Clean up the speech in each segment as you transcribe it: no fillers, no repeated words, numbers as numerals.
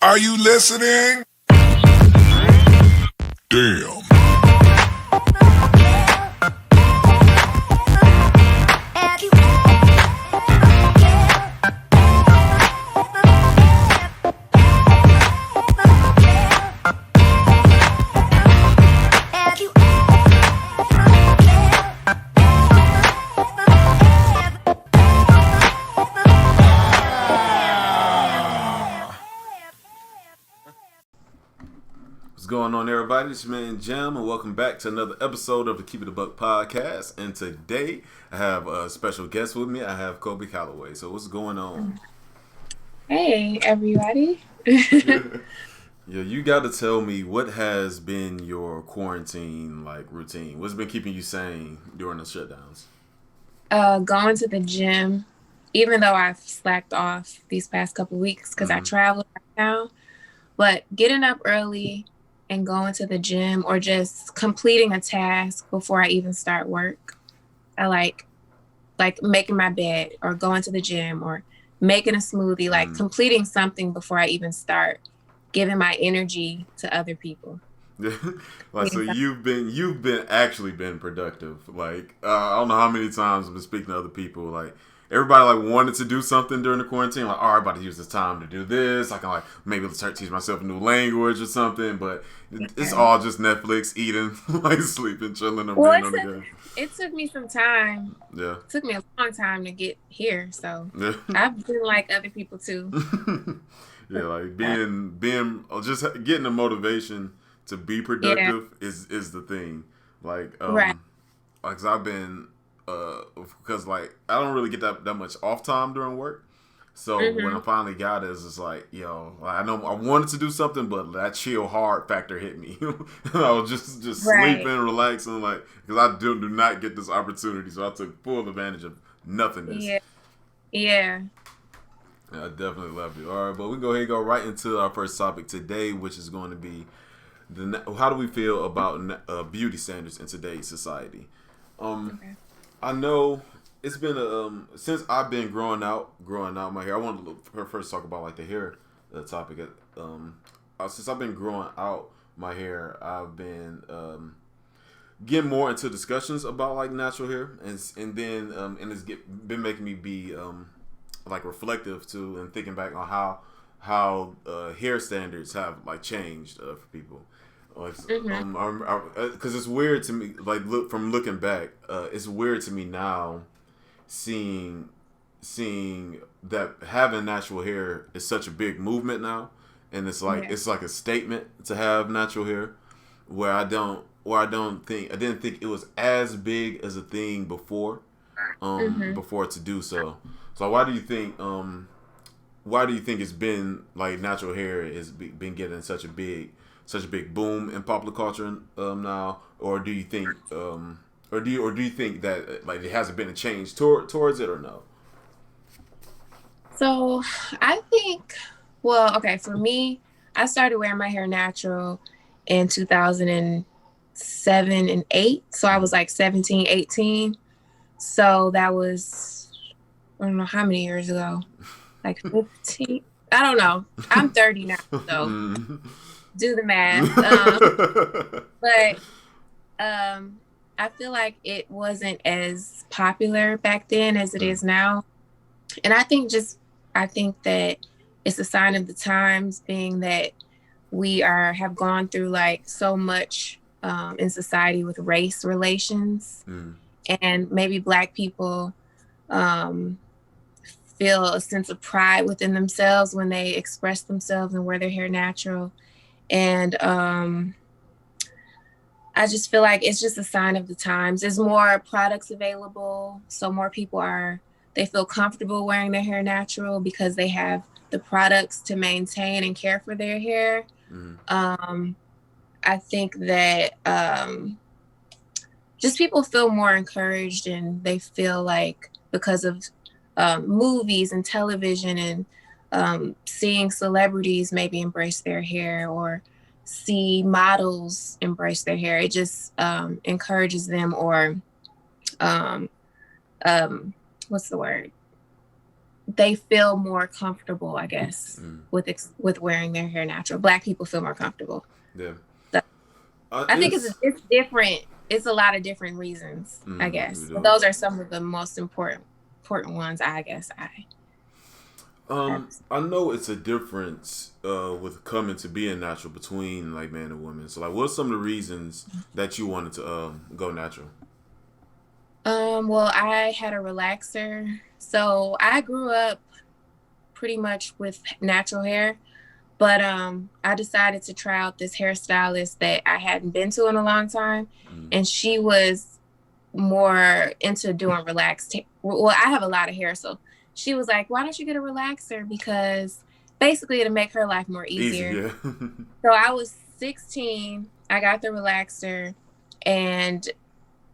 Are you listening? Damn. What's going on, everybody? It's your man Jamm, and welcome back to another episode of the Keep It a Buck podcast. And today, I have a special guest with me. I have Colby Kamilah. So, what's going on? Hey, everybody. Yeah, you got to tell me what has been your quarantine routine. What's been keeping you sane during the shutdowns? Going to the gym, even though I've slacked off these past couple weeks because I travel right now, but getting up early and going to the gym or just completing a task before I even start work. I like making my bed or going to the gym or making a smoothie, like completing something before I even start giving my energy to other people. So you've been actually been productive. I don't know how many times I've been speaking to other people. Everybody wanted to do something during the quarantine. Like, I'm about to use this time to do this. I can maybe start teach myself a new language or something. But it's all just Netflix, eating, sleeping, chilling, or being on the go. It took me some time. Yeah. It took me a long time to get here. So Yeah. I've been like other people too. Yeah, being just getting the motivation to be productive is the thing. Right. Cause I've been because I don't really get that much off time during work. So when I finally got it, it's just I know I wanted to do something, but that chill hard factor hit me. I was just sleeping, relaxing, because I do not get this opportunity, so I took full advantage of nothingness. Yeah. I definitely loved it. All right, but we go ahead and go right into our first topic today, which is going to be how do we feel about beauty standards in today's society? Okay. I know it's been since I've been growing out my hair. I wanted to first talk about the hair topic. Since I've been growing out my hair, I've been getting more into discussions about natural hair, and then it's been making me be reflective too, and thinking back on how hair standards have changed for people. Because it's weird to me. From looking back, it's weird to me now, seeing that having natural hair is such a big movement now, and it's it's like a statement to have natural hair, where I didn't think it was as big as a thing before, before to do so. So why do you think it's been natural hair has been getting such a big boom in popular culture now, or do you think that it hasn't been a change towards it, or no? So I think, for me, I started wearing my hair natural in 2007 and 8. So I was 17, 18. So that was, I don't know how many years ago, 15. I don't know. I'm 30 now, so do the math. But I feel like it wasn't as popular back then as it is now. And I think that it's a sign of the times, being that we have gone through so much in society with race relations, and maybe Black people feel a sense of pride within themselves when they express themselves and wear their hair natural. And I just feel like it's just a sign of the times. There's more products available, so more people they feel comfortable wearing their hair natural because they have the products to maintain and care for their hair. I think that just people feel more encouraged, and they feel because of movies and television and seeing celebrities maybe embrace their hair, or see models embrace their hair, it just encourages them, or what's the word? they feel more comfortable, I guess, with wearing their hair natural. Black people feel more comfortable. Yeah. So I think It's it's different. It's a lot of different reasons, I we guess. But do. those are some of the most important ones, I guess. I know it's a difference with coming to being natural between like man and woman. So like, what's some of the reasons that you wanted to go natural? Well, I had a relaxer. So I grew up pretty much with natural hair, but I decided to try out this hairstylist that I hadn't been to in a long time, and she was more into doing relaxed. Well, I have a lot of hair, so she was like, "Why don't you get a relaxer?" Because basically to make her life more Easy, easier. yeah. So I was 16. I got the relaxer, and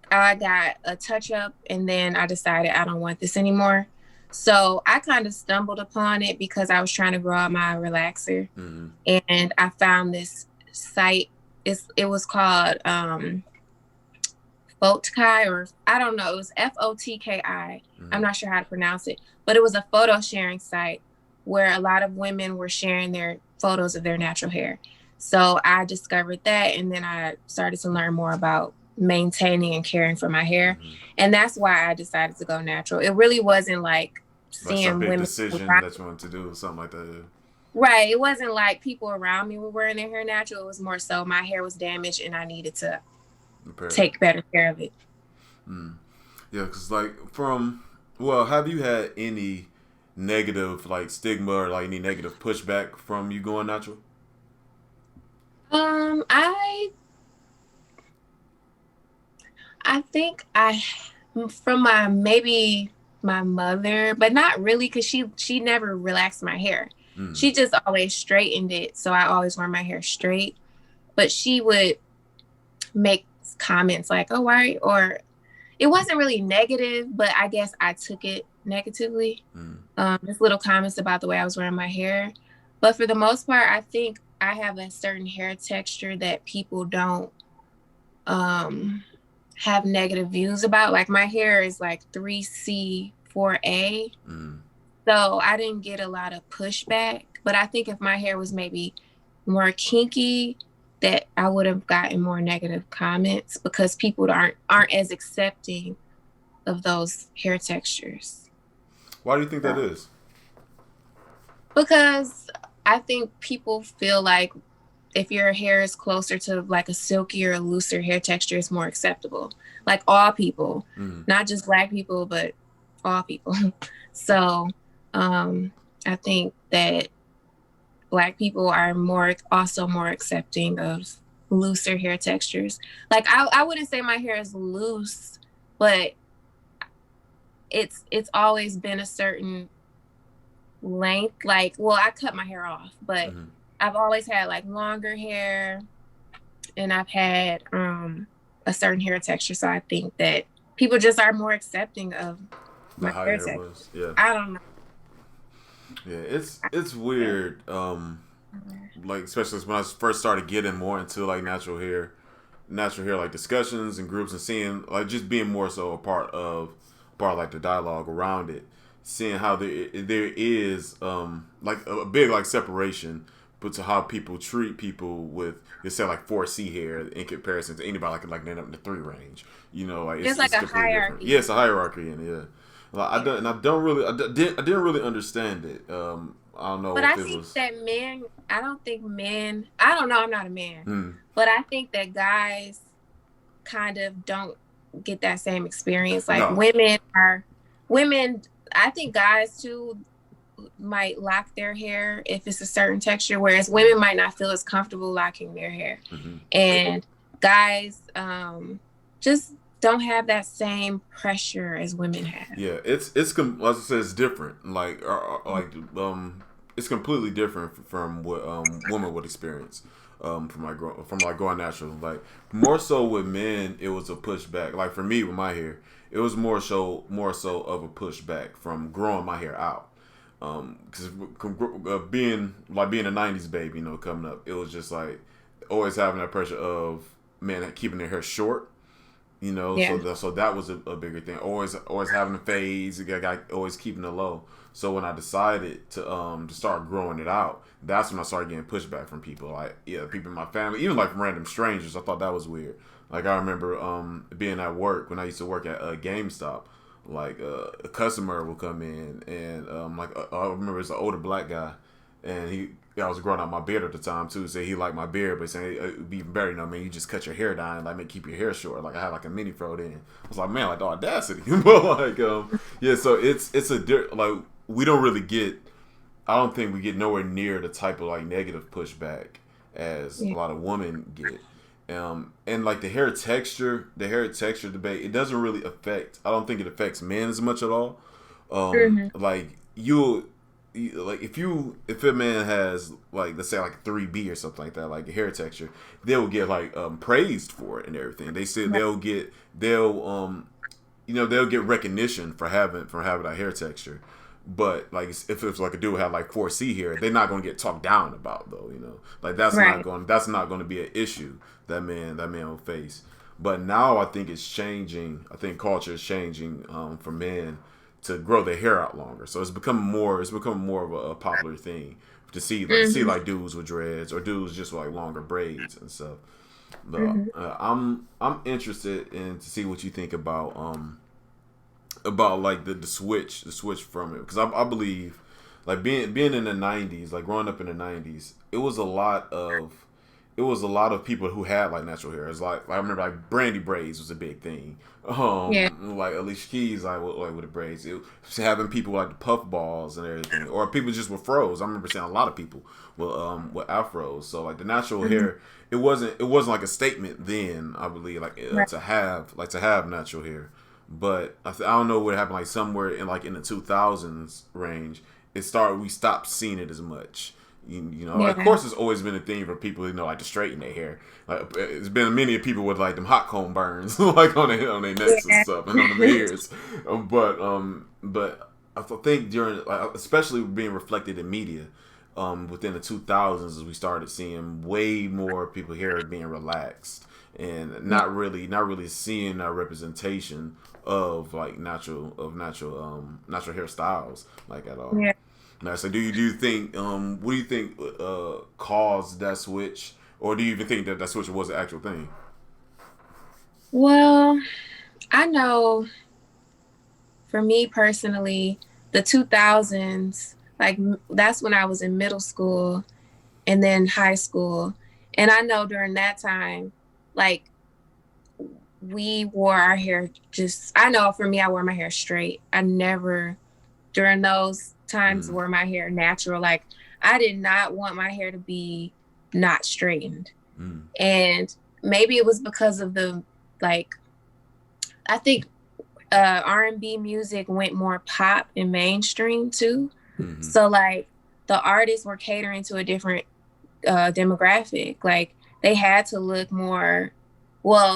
I got a touch up, and then I decided I don't want this anymore. So I kind of stumbled upon it because I was trying to grow out my relaxer, and I found this site. It was called Fotki, or I don't know. It was Fotki. I'm not sure how to pronounce it, but it was a photo sharing site where a lot of women were sharing their photos of their natural hair. So I discovered that, and then I started to learn more about maintaining and caring for my hair. And that's why I decided to go natural. It really wasn't like Like some seeing big women decision that you wanted to do, something like that. Yeah. right. It wasn't like people around me were wearing their hair natural. It was more so my hair was damaged and I needed to take better care of it. Yeah, because like have you had any negative like stigma or like any negative pushback from you going natural? I think from my mother, but not really, because she never relaxed my hair. She just always straightened it, so I always wear my hair straight. But she would make comments like, "Oh, why?" Or it wasn't really negative, but I guess I took it negatively. Just little comments about the way I was wearing my hair. But for the most part, I think I have a certain hair texture that people don't have negative views about. Like my hair is like 3C, 4A. So I didn't get a lot of pushback. But I think if my hair was maybe more kinky, that I would have gotten more negative comments because people aren't as accepting of those hair textures. Why do you think that is? Because I think people feel like if your hair is closer to like a silkier, looser hair texture, it's more acceptable. Like all people, not just Black people, but all people. So I think that Black people are also more accepting of looser hair textures. Like I wouldn't say my hair is loose, but it's always been a certain length. Like, well, I cut my hair off, but I've always had like longer hair, and I've had a certain hair texture. So I think that people just are more accepting of my hair texture. Was. Yeah. I don't know. Yeah, it's weird. Like especially when I first started getting more into like natural hair like discussions and groups, and seeing like just being more so a part of like the dialogue around it, seeing how there is like a big like separation, but to how people treat people with, you say, like 4C hair in comparison to anybody like up in the 3 range. You know, like it's like a hierarchy. Different. Yeah, it's a hierarchy in it. Yeah. Like, I didn't really understand it. I don't know. But I think that men, I don't know, I'm not a man, but I think that guys kind of don't get that same experience. Like women, I think guys too might lock their hair if it's a certain texture, whereas women might not feel as comfortable locking their hair. And guys just don't have that same pressure as women have. Yeah, it's as I said, it's different. Like it's completely different from what women would experience from going natural. Like more so with men, it was a pushback. Like for me with my hair, it was more so of a pushback from growing my hair out. Because being a '90s baby, coming up, it was just like always having that pressure of men keeping their hair short. You know, Yeah. so that was a bigger thing. Always having the fades, always keeping it low. So when I decided to start growing it out, that's when I started getting pushback from people, like people in my family, even like from random strangers. I thought that was weird. Like I remember being at work when I used to work at GameStop. Like a customer would come in and I remember it's an older black guy, and I was growing out my beard at the time too. So he liked my beard, but saying it'd be better, man. You just cut your hair down and like keep your hair short. Like I had like a mini fro then. I was like, man, like the audacity. But like yeah, so it's like we don't really get. I don't think we get nowhere near the type of like negative pushback as a lot of women get. And like the hair texture debate, it doesn't really affect. I don't think it affects men as much at all. Like like if a man has like let's say like 3B or something like that, like hair texture, they'll get like praised for it and everything. They say they'll get recognition for having that hair texture. But like if it's like a dude had like 4C hair, they're not gonna get talked down about though. Like that's not going to be an issue that man will face. But now I think it's changing. I think culture is changing for men to grow their hair out longer. So it's become more of a popular thing to see like dudes with dreads or dudes just with like longer braids and stuff. But I'm interested in to see what you think about like the switch from it, because I believe like being in the 90s, like growing up in the 90s, it was a lot of people who had like natural hair. It's like I remember like Brandy braids was a big thing. Like Alicia Keys like with the braids. It was having people like the puff balls and everything, or people just with fros. I remember seeing a lot of people with afros. So like the natural hair, it wasn't like a statement then. I believe to have natural hair. But I don't know what happened. Like somewhere in the 2000s range, we stopped seeing it as much. Of course, it's always been a thing for people like to straighten their hair. Like it's been many people with like them hot comb burns, like on their necks and stuff, and on their ears. But I think during, especially being reflected in media, within the 2000s, as we started seeing way more people hair being relaxed and not really seeing a representation of like natural hairstyles like at all. Yeah. Now, so do you think what do you think caused that switch, or do you even think that switch was an actual thing? Well, I know for me personally, the 2000s, like that's when I was in middle school and then high school, and I know during that time, like we wore our hair I know for me, I wore my hair straight. I never during those times wore my hair natural. Like I did not want my hair to be not straightened. And maybe it was because of the I think R&B music went more pop and mainstream too. So like the artists were catering to a different demographic. Like they had to look more,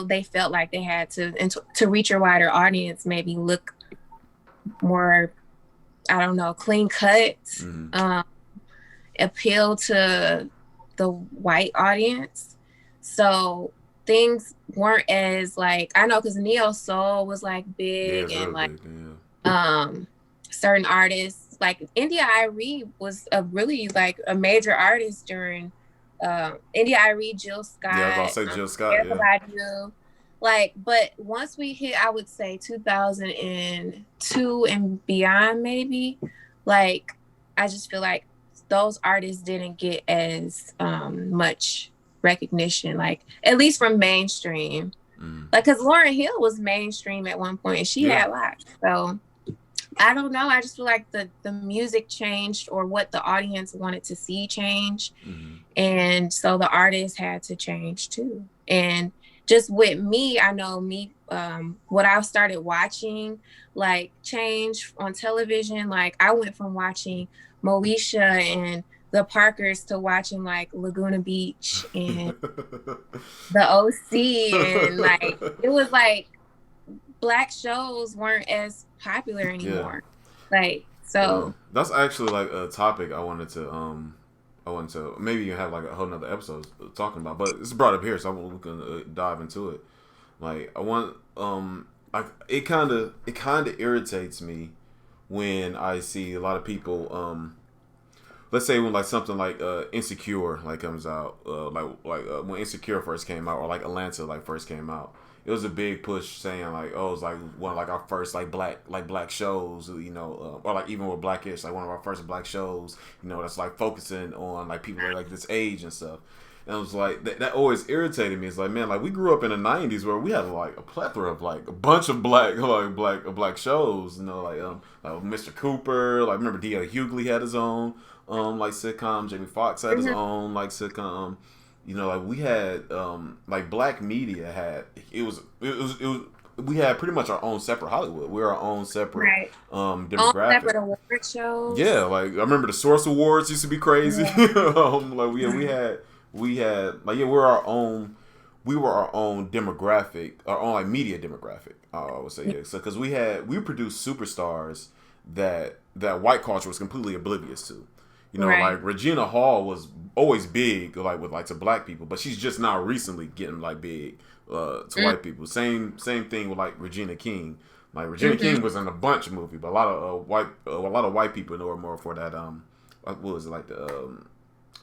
they felt like they had to, and to reach a wider audience, maybe look more, I don't know, clean cut, appeal to the white audience. So things weren't as like, I know because neo soul was like big, and like big, certain artists like India.Arie was a really like a major artist during India.Arie, Jill Scott. Yeah, I was about to say Jill Scott. Everybody knew. Like, but once we hit, I would say 2002 and beyond, maybe, like, I just feel like those artists didn't get as much recognition, like, at least from mainstream. Like, because Lauryn Hill was mainstream at one point, and she had locks. So, I don't know. I just feel like the music changed, or what the audience wanted to see change. And so the artists had to change too. And just with me, I know me, what I started watching, like, change on television. Like, I went from watching Moesha and the Parkers to watching, like, Laguna Beach and the OC. And, like, it was, like, Black shows weren't as popular anymore. Like, so. That's actually, like, a topic I wanted to maybe you have like a whole nother episode talking about, but it's brought up here, so we can dive into it. Like I want it kind of irritates me when I see a lot of people let's say when like something like Insecure like comes out when Insecure first came out, or like Atlanta like first came out. It was a big push saying like, oh, it's like one of like our first like black shows, or like even with Blackish, like one of our first black shows, that's like focusing on like people like this age and stuff. And it was like that always irritated me. It's like, man, like we grew up in the '90s where we had like a plethora of like a bunch of black shows, like Mr. Cooper, like remember D.L. Hughley had his own like sitcom, Jamie Foxx had his own like sitcom. Like we had like black media had it was we had pretty much our own separate Hollywood. We were our own separate demographic. Own separate award shows. Yeah, like I remember the Source Awards used to be crazy. Yeah. Like we had like we were our own demographic, our own like media demographic. I would say yeah. So because we produced superstars that white culture was completely oblivious to. Like Regina Hall was always big, like with like to black people, but she's just now recently getting like big to white people. Same thing with like Regina King. Like Regina King was in a bunch of movies, but a lot of white people know her more for that what was it, like the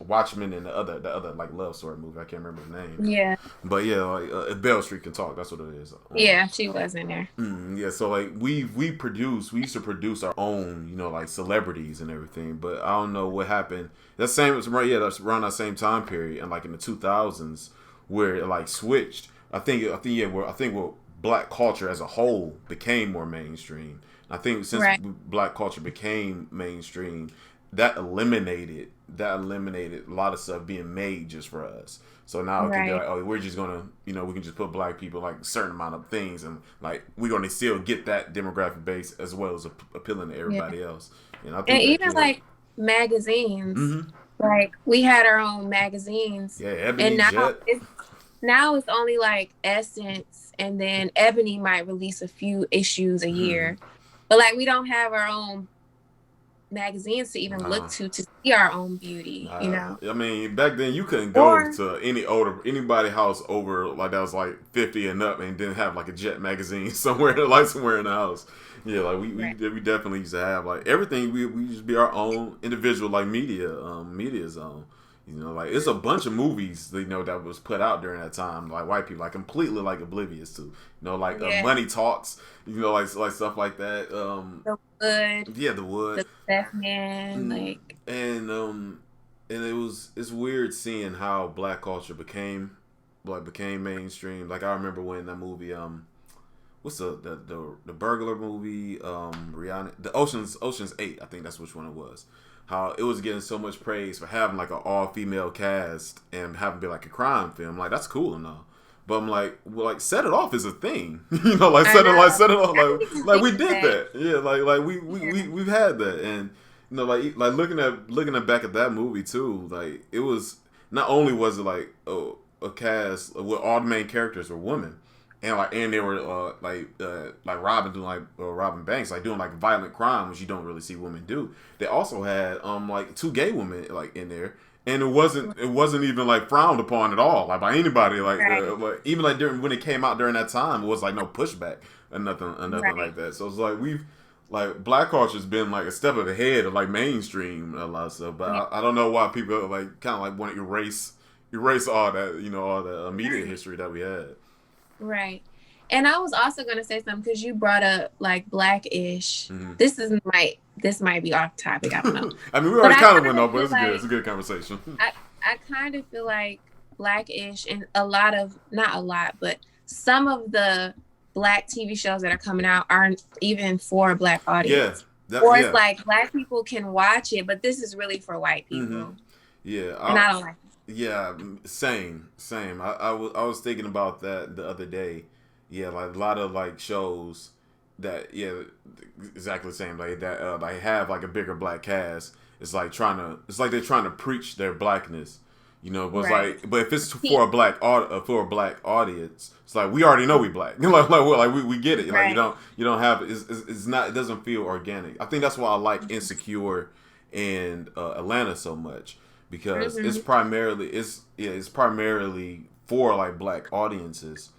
Watchmen and the other like love story movie. I can't remember the name. Yeah. But yeah, like If Beale Street Can Talk, that's what it is. Yeah, she was in there. Yeah, so like we used to produce our own, like celebrities and everything. But I don't know what happened. That's around that same time period, and like in the 2000s where it like switched. I think what black culture as a whole became more mainstream. I think since black culture became mainstream, that eliminated a lot of stuff being made just for us. So now it can be like, oh, we're just gonna, we can just put black people like a certain amount of things, and like we're gonna still get that demographic base as well as appealing to everybody else. I think even like magazines, like we had our own magazines. Yeah, Ebony, and now it's only like Essence, and then Ebony might release a few issues a year, but like we don't have our own magazines to even look to see our own beauty. I mean, back then you couldn't go to anybody house over like that was like 50 and up and didn't have like a Jet magazine somewhere in the house. Yeah, like we definitely used to have like everything. We used to be our own individual like media zone. Like it's a bunch of movies that was put out during that time. Like white people like completely like oblivious to. Money Talks. Like stuff like that. The Wood. Yeah, The Wood. The Steph Man. And it's weird seeing how black culture became mainstream. Like I remember when that movie what's the burglar movie Rihanna, the Ocean's 8, I think that's which one it was. How it was getting so much praise for having like an all-female cast and having to be like a crime film. Like that's cool and all. But I'm like, well, like set it off as a thing. Set it off like we did that. Yeah, like we've had that. And like looking at back at that movie too, like it was not only was it like a cast where all the main characters were women. And they were like Robin Banks, like doing like violent crime, which you don't really see women do. They also had like two gay women like in there, and it wasn't even like frowned upon at all, like by anybody. Like even like when it came out during that time, it was like no pushback or nothing like that. So it's like we've like black culture's been like a step ahead of like mainstream a lot of stuff, but I don't know why people like kind of like want to erase all that all the media history that we had. Right. And I was also going to say something because you brought up like Blackish. This might be off topic. I don't know. I mean, we already kind of went off, but it's a good conversation. I kind of feel like Blackish and not a lot, but some of the black TV shows that are coming out aren't even for a blac audience. It's like black people can watch it, but this is really for white people. Yeah. And I don't like it. Yeah, same. I was thinking about that the other day. Yeah, like a lot of like shows that exactly the same like that like have like a bigger black cast. It's like they're trying to preach their blackness, But it's like, but if it's for a black audience, it's like we already know we black. we get it. Like you don't have it's not, it doesn't feel organic. I think that's why I like Insecure and Atlanta so much. Because it's primarily for like black audiences,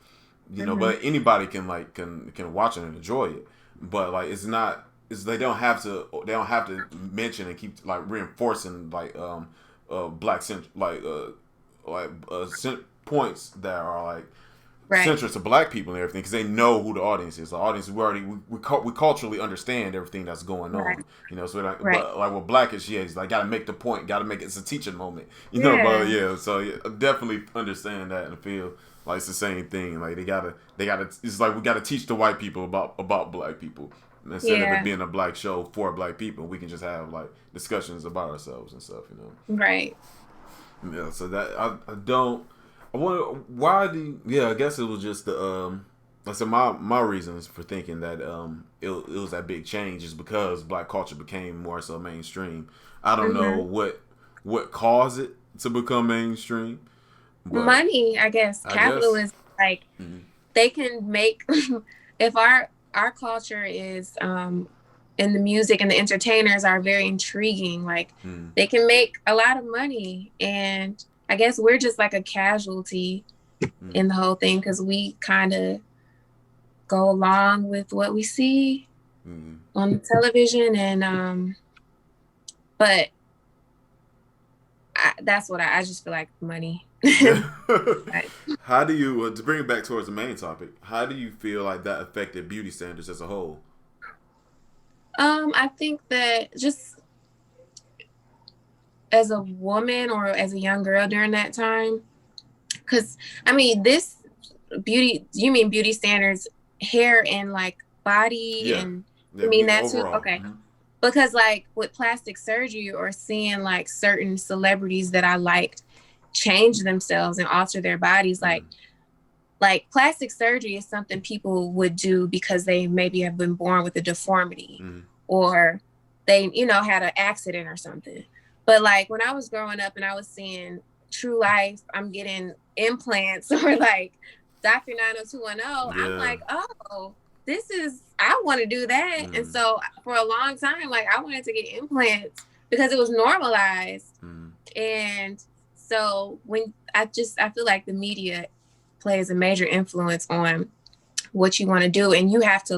you know, but anybody can like can watch it and enjoy it. But like it's not. It's they don't have to mention and keep like reinforcing like black points that are like central to black people and everything because they know who the audience is. The audience we culturally understand everything that's going on. You know, so but like with Blackish, it's like gotta make the point, gotta make it. It's a teaching moment. You know, but so I definitely understand that and feel like it's the same thing. Like they gotta. It's like we gotta teach the white people about black people. Instead of it being a black show for black people, we can just have like discussions about ourselves and stuff, you know. Right. Yeah. So that I don't. I wonder why do you, yeah. I guess it was just the I said my reasons for thinking that it was that big change is because black culture became more so mainstream. I don't know what caused it to become mainstream. But money, I guess. Capitalism, like they can make if our culture is and the music and the entertainers are very intriguing, like they can make a lot of money, and I guess we're just like a casualty in the whole thing because we kind of go along with what we see on the television, and but that's what I just feel like money. How do you to bring it back towards the main topic? How do you feel like that affected beauty standards as a whole? I think that just as a woman or as a young girl during that time, because I mean this you mean beauty standards, hair and like body and you mean that overall. Too? Okay. Because like with plastic surgery or seeing like certain celebrities that I liked change themselves and alter their bodies, like plastic surgery is something people would do because they maybe have been born with a deformity or they, you know, had an accident or something. But like when I was growing up and I was seeing True Life, I'm getting implants or like Dr. 90210, I'm like, oh, I want to do that. And so for a long time, like I wanted to get implants because it was normalized. And so when I feel like the media plays a major influence on what you want to do. And you have to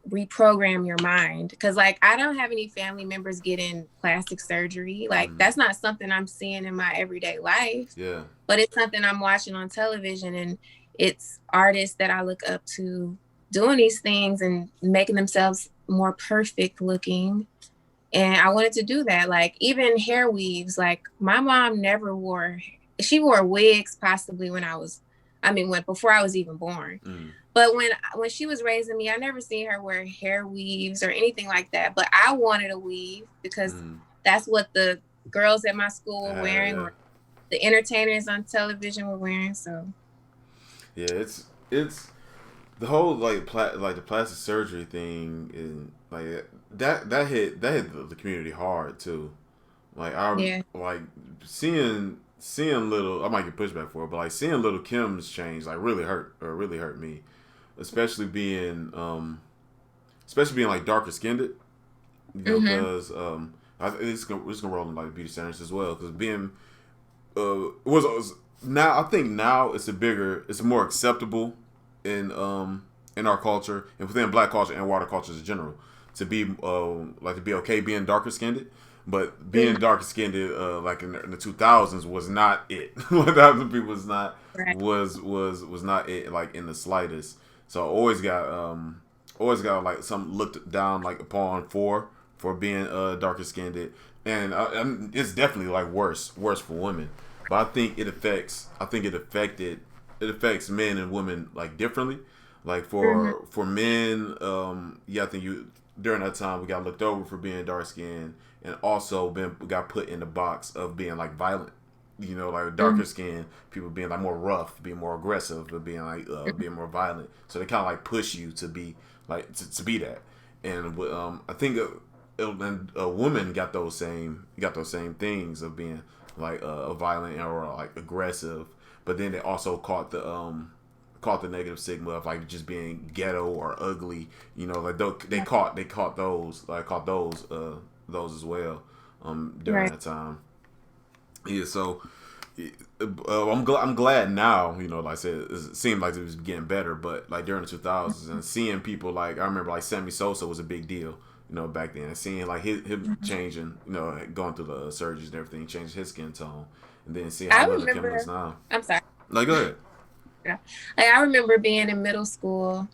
reprogram your mind. Because like, I don't have any family members getting plastic surgery. Like that's not something I'm seeing in my everyday life. Yeah. But it's something I'm watching on television, and it's artists that I look up to doing these things and making themselves more perfect looking. And I wanted to do that. Like even hair weaves, like my mom she wore wigs possibly before I was even born. But when she was raising me, I never seen her wear hair weaves or anything like that. But I wanted a weave because that's what the girls at my school were wearing or the entertainers on television were wearing. So yeah, it's the whole like the plastic surgery thing and like that hit the community hard too. Like like seeing little, I might get pushback for it, but like seeing little Kim's change like really hurt me, especially being like darker skinned, you know, because it's gonna roll in like beauty centers as well because being was now I think now it's more acceptable in our culture and within black culture and water cultures in general to be okay being darker skinned, but being darker skinned like in the 2000s was not it. 1,000 people was not it like in the slightest. So always got like something looked down like upon for being darker skinned, and it's definitely like worse for women. But I think it affects men and women like differently. Like for men, I think during that time we got looked over for being dark skinned and also got put in the box of being like violent. You know, like darker skin people being like more rough, being more aggressive, but being like being more violent. So they kind of like push you to be like to be that. And I think a woman got those same things of being like violent or like aggressive, but then they also caught the negative stigma of like just being ghetto or ugly. You know, like they caught those as well during that time. Yeah, so I'm glad now. You know, like I said, it seemed like it was getting better, but like during the 2000s and seeing people like I remember like Sammy Sosa was a big deal. You know, back then, and seeing like him changing, you know, going through the surgeries and everything, changing his skin tone, and then see how I Little Kim looks remember. now. I'm sorry. Like, go ahead. Yeah. Like I remember being in middle school,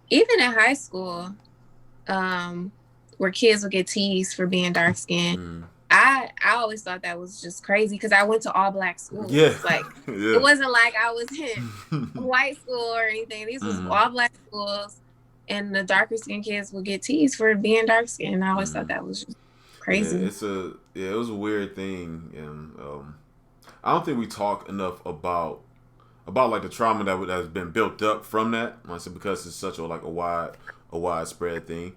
even in high school, um, where kids would get teased for being dark skinned. Mm. I always thought that was just crazy because I went to all black Yeah, schools. Like yeah. it wasn't like I was in white school or anything. These was all black schools, and the darker skinned kids would get teased for being dark skinned. I always thought that was just crazy. It was a weird thing, and I don't think we talk enough about like the trauma that has been built up from that. I said because it's such a widespread thing.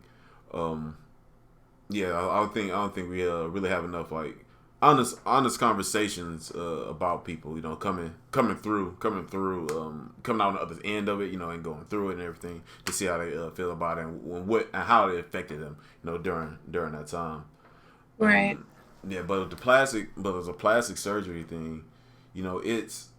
Yeah, I don't think we really have enough like honest conversations about people, you know, coming out on the other end of it, you know, and going through it and everything to see how they feel about it and how it affected them, you know, during that time. Right. Yeah, but with the plastic surgery thing, you know, it's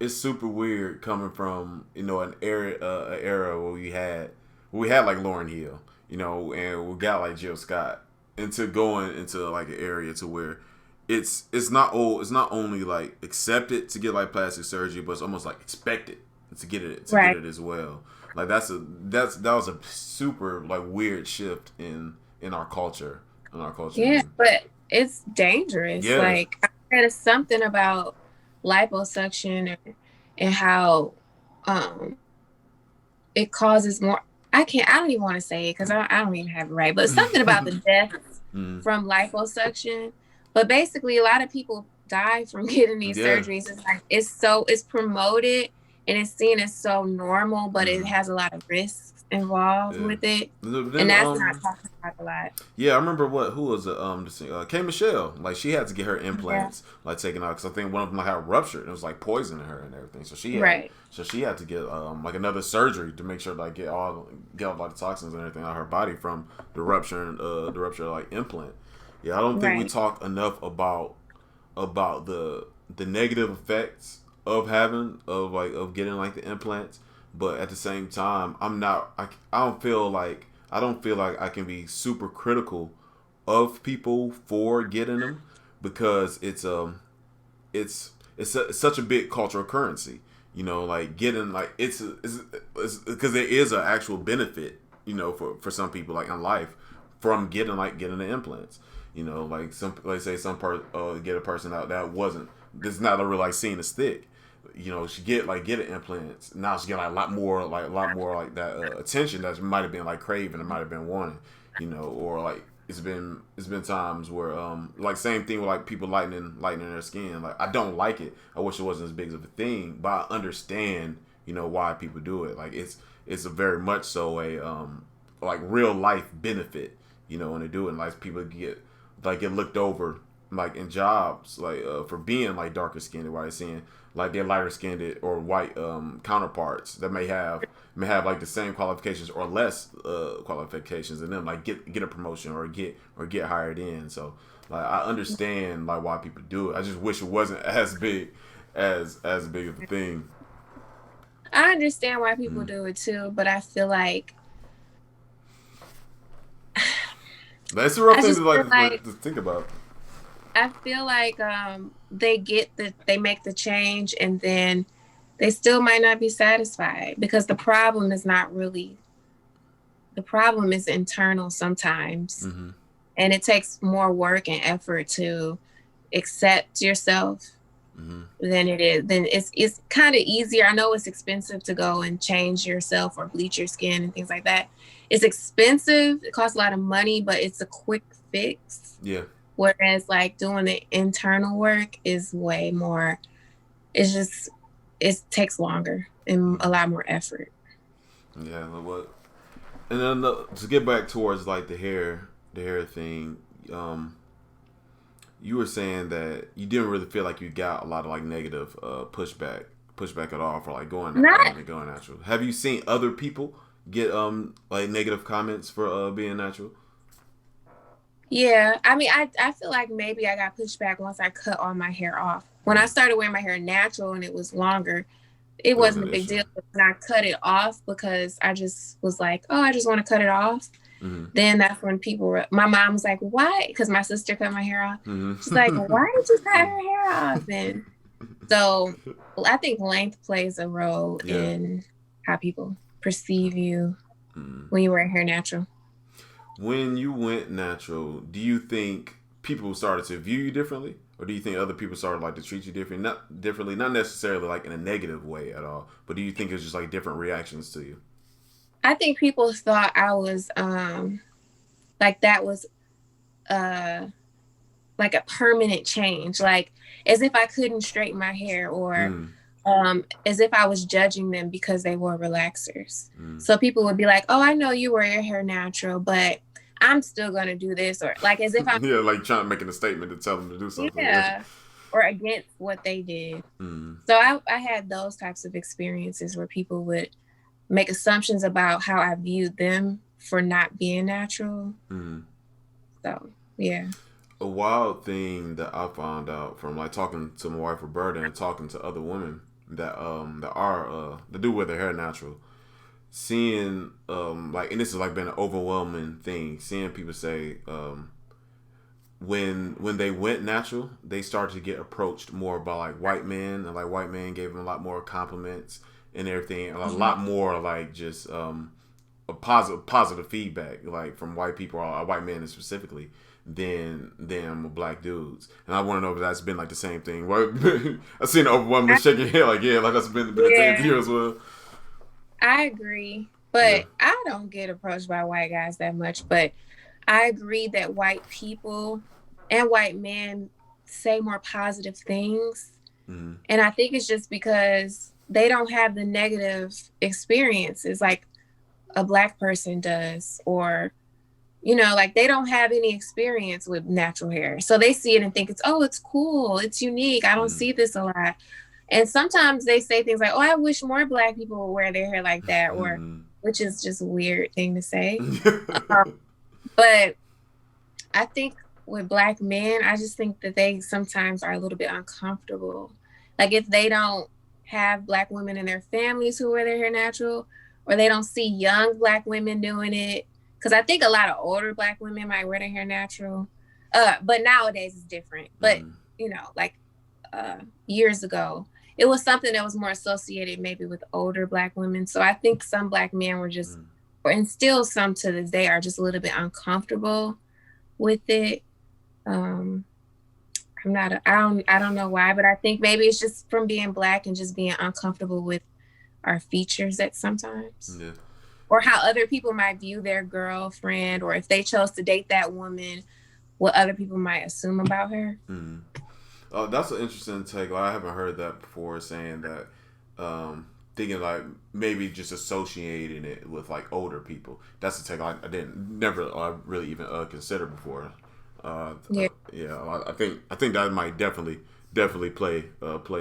super weird coming from, you know, an era where we had like Lauryn Hill, you know, and we got like Jill Scott, into going into like an area to where it's not only like accepted to get like plastic surgery, but it's almost like expected to get it as well. Like that was a super like weird shift in our culture. Yeah, but it's dangerous. Yeah. Like I read something about liposuction and how it causes more. I don't even want to say it because I don't even have it right. But something about the deaths from liposuction. But basically, a lot of people die from getting these surgeries. It's like it's promoted and it's seen as so normal, but it has a lot of risks involved with it, and that's not talked about a lot. Yeah, I remember who was it? K Michelle. Like she had to get her implants like taken out because I think one of them like had ruptured and it was like poisoning her and everything. So she had to get like another surgery to make sure like get all like the toxins and everything out of her body from the rupture like implant. Yeah, I don't think we talk enough about the negative effects of getting like the implants. But at the same time, I don't feel like I can be super critical of people for getting them because it's such a big cultural currency, you know, like getting like it's because there is an actual benefit, you know, for some people like in life from getting the implants, you know, like get a person out that wasn't, there's not a real like seeing a stick. You know, she get an implants. Now she get like a lot more like that attention that might have been like craving and might have been wanting, you know, or like it's been times where like same thing with like people lightening their skin. Like I don't like it. I wish it wasn't as big of a thing, but I understand, you know, why people do it. Like it's a very much so a like real life benefit, you know, when they do it. And like people get looked over like in jobs like for being like darker skinned, while they're seeing like their lighter skinned or white counterparts that may have like the same qualifications or less qualifications, and then like get a promotion or get hired in. So like I understand like why people do it. I just wish it wasn't as big as big of a thing. I understand why people do it too, but I feel like that's a rough thing to think about. I feel like they make the change and then they still might not be satisfied because the problem is internal sometimes. And it takes more work and effort to accept yourself than it is. Then it's kind of easier. I know it's expensive to go and change yourself or bleach your skin and things like that. It's expensive. It costs a lot of money, but it's a quick fix. Yeah. Whereas like doing the internal work is way more, it takes longer and a lot more effort. Yeah, what? And then to get back towards like the hair thing, you were saying that you didn't really feel like you got a lot of like negative pushback at all for like going natural. Have you seen other people get like negative comments for being natural? Yeah, I mean, I feel like maybe I got pushed back once I cut all my hair off. When I started wearing my hair natural and it was longer, it It was wasn't an a big issue. deal. But when I cut it off because I just was like, oh, I just want to cut it off. Mm-hmm. Then that's when people were, my mom was like, why? Because my sister cut my hair off. She's like, why Mm-hmm. did you cut her hair off? And so I think length plays a role Yeah. in how people perceive you Mm. when you wear hair natural. When you went natural, do you think people started to view you differently, or do you think other people started like to treat you differently, not necessarily like in a negative way at all, but do you think it's just like different reactions to you? I think people thought I was like that was uh like a permanent change, like as if I couldn't straighten my hair, or Mm. as if I was judging them because they wore relaxers. Mm. So people would be like, oh, I know you wear your hair natural, but I'm still gonna do this, or like as if I'm, Yeah, like trying to making a statement to tell them to do something. Yeah. yeah, or against what they did. Mm. So I had those types of experiences where people would make assumptions about how I viewed them for not being natural. Mm. So yeah. A wild thing that I found out from like talking to my wife Roberta and talking to other women that do wear their hair natural, seeing like, and this has like been an overwhelming thing, seeing people say when they went natural, they started to get approached more by like white men, and like white men gave them a lot more compliments and everything, and a lot more like just a positive feedback like from white people, or white men specifically, than black dudes. And I want to know if that's been like the same thing. I seen one was shaking head like, yeah, like that's been the same to Yeah, you as well. I agree. Yeah. But I don't get approached by white guys that much. But I agree that white people and white men say more positive things. Mm-hmm. And I think it's just because they don't have the negative experiences like a black person does, or, like they don't have any experience with natural hair. So they see it and think it's cool, it's unique. I don't Mm-hmm. see this a lot. And sometimes they say things like, oh, I wish more black people would wear their hair like that, or which is just a weird thing to say. Um, but I think with black men, I just think that they sometimes are a little bit uncomfortable. Like if they don't have black women in their families who wear their hair natural, or they don't see young black women doing it. Because I think a lot of older black women might wear their hair natural. But nowadays it's different. But, like years ago, it was something that was more associated maybe with older black women. So I think some black men were just, and still some to this day, are just a little bit uncomfortable with it. I don't know why, but I think maybe it's just from being black and just being uncomfortable with our features at sometimes. Yeah. Or how other people might view their girlfriend, or if they chose to date that woman, what other people might assume about her. Mm-hmm. Oh, that's an interesting take. I haven't heard that before, saying that, thinking like maybe just associating it with like older people. That's a take I didn't never really even consider before. Yeah. I think that might definitely play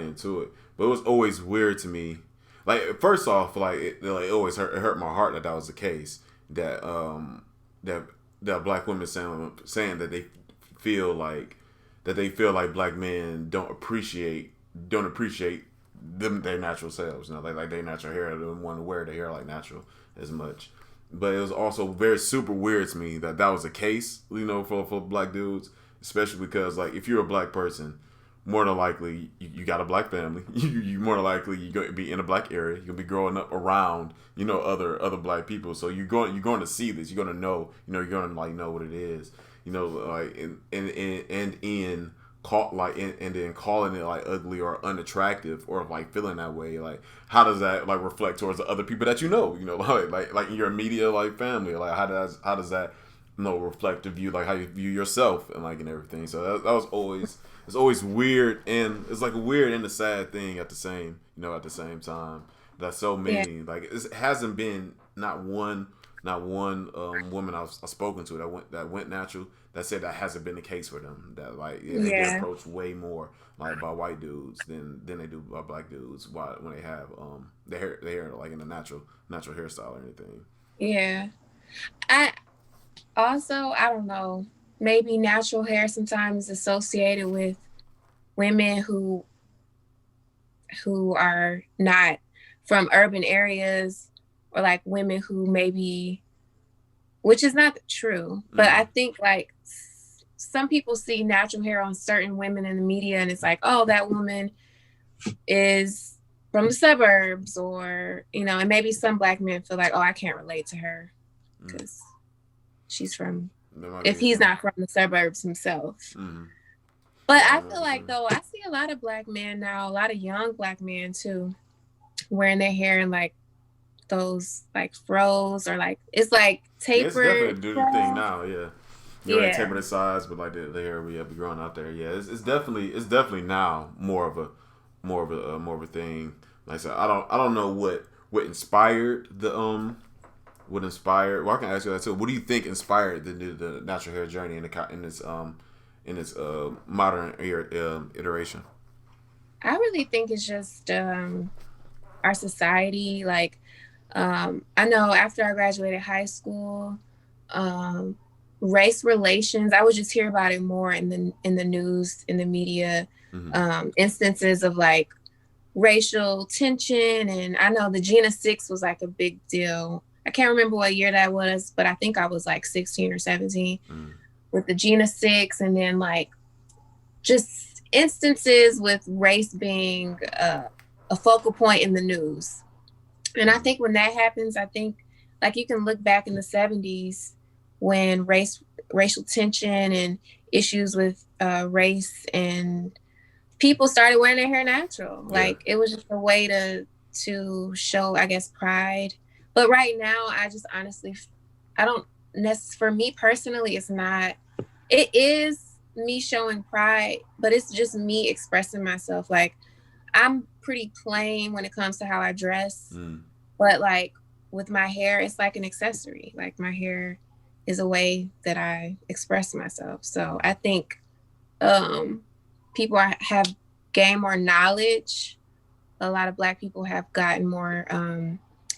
into it. But it was always weird to me. Like first off, like it always hurt my heart that was the case. That black women saying that feel like they feel like black men don't appreciate their natural selves. Like their natural hair, they don't want to wear their hair like natural as much. But it was also very super weird to me that was the case, for black dudes, especially because like if you're a black person, more than likely you got a black family. You more than likely you going to be in a black area. You'll be growing up around other black people. So you're going to see this. You're going to know. You're going to like know what it is. Like in call like and then calling it like ugly or unattractive, or like feeling that way, like how does that like reflect towards the other people that like in your immediate like family, like how does that reflect to view like how you view yourself and like and everything. So that was always, it's always weird, and it's like a weird and a sad thing at the same time, that so many like it hasn't been not one woman I've spoken to that went natural that said that hasn't been the case for them. That like they get approached way more like by white dudes than they do by black dudes when they have their hair like in a natural hairstyle or anything. Yeah. I don't know. maybe natural hair sometimes associated with women who are not from urban areas, or like women who maybe, which is not true, but I think like some people see natural hair on certain women in the media and it's like, oh, that woman is from the suburbs, or, you know, and maybe some Black men feel like, oh, I can't relate to her because she's from, if he's not from the suburbs himself. But I feel like, though, I see a lot of Black men now, a lot of young Black men too, wearing their hair in like those like froze, or like it's like tapered. It's definitely a dude thing now. Yeah, you know, taper the sides, but like the hair we have be growing out there. Yeah, it's definitely now more of a thing. Like I said, I don't know what inspired the what inspired. Well, I can ask you that too. What do you think inspired the natural hair journey in its modern iteration? I really think it's just our society. Like, I know after I graduated high school, race relations, I would just hear about it more in the news, in the media, instances of like racial tension. And I know the Gina 6 was like a big deal. I can't remember what year that was, but I think I was like 16 or 17 with the Gina 6. And then like just instances with race being a focal point in the news. And I think when that happens, I think like you can look back in the 70s when racial tension and issues with race, and people started wearing their hair natural. Like it was just a way to show, I guess, pride. But right now, I just honestly, I don't for me personally, it is me showing pride, but it's just me expressing myself. Like I'm pretty plain when it comes to how I dress, but like with my hair, it's like an accessory. Like my hair is a way that I express myself. So I think people have gained more knowledge. A lot of Black people have gotten more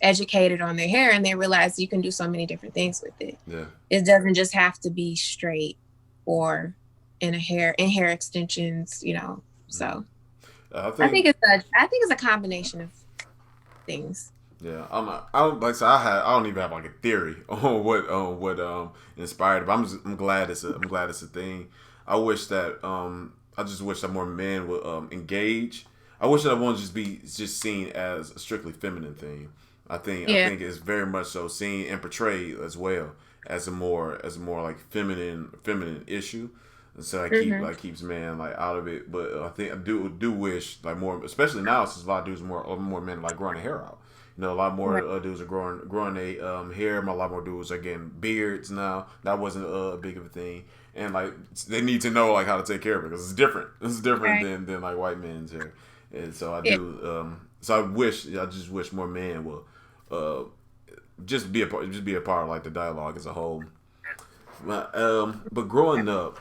educated on their hair, and they realize you can do so many different things with it. Yeah. It doesn't just have to be straight or hair extensions, you know. So I think it's a combination of things. Yeah, I don't even have like a theory on what inspired it, but I'm glad it's a thing. I wish that I just wish that more men would engage. I wish that it won't just be seen as a strictly feminine thing. I think it's very much so seen and portrayed as well as a more like feminine issue. And so that keeps men like out of it. But I do wish like more, especially now since a lot of dudes more men like growing their hair out. You know, a lot more dudes are growing their hair. A lot more dudes are getting beards now. That wasn't a big of a thing, and like they need to know like how to take care of it because it's different. It's different than like white men's hair, and so I do. So I just wish more men will just be a part of like the dialogue as a whole. But growing up,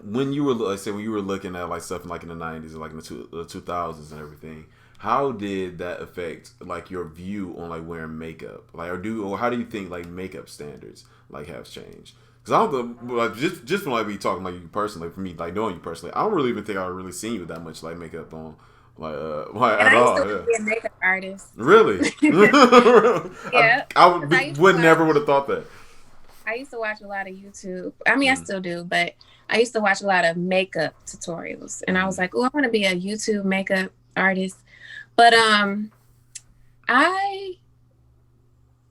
when you were looking at like stuff like in the 90s or like in the 2000s and everything. How did that affect like your view on like wearing makeup? Like, or how do you think like makeup standards like have changed? Because I don't like just from like me talking like you personally, for me like knowing you personally, I don't really even think I really seen you with that much like makeup on, like at all. I used to be a makeup artist. Really? Yeah. I would never would have thought that. I used to watch a lot of YouTube. I mean, I still do, but I used to watch a lot of makeup tutorials, and I was like, oh, I want to be a YouTube makeup artist. But I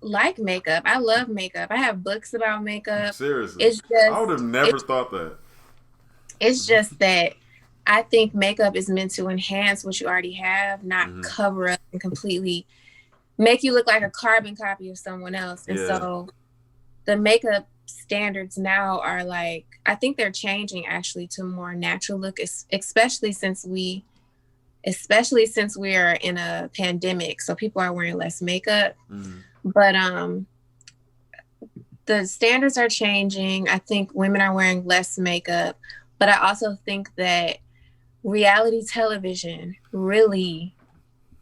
like makeup. I love makeup. I have books about makeup. Seriously, I would have never thought that. It's just that I think makeup is meant to enhance what you already have, not cover up and completely make you look like a carbon copy of someone else. And so the makeup standards now are like, I think they're changing actually to more natural look, especially since we are in a pandemic, so people are wearing less makeup. But the standards are changing. I think women are wearing less makeup, but I also think that reality television really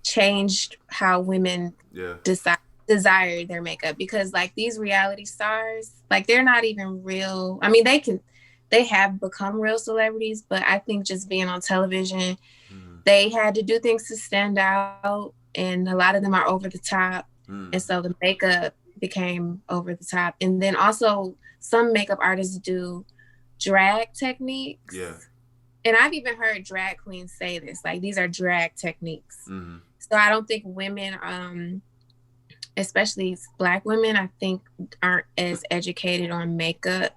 changed how women decide desire their makeup, because like these reality stars, like they're not even real. I mean, they have become real celebrities, but I think just being on television, they had to do things to stand out, and a lot of them are over the top. And so the makeup became over the top. And then also some makeup artists do drag techniques. Yeah. And I've even heard drag queens say this, like these are drag techniques. So I don't think women, especially Black women, I think aren't as educated on makeup,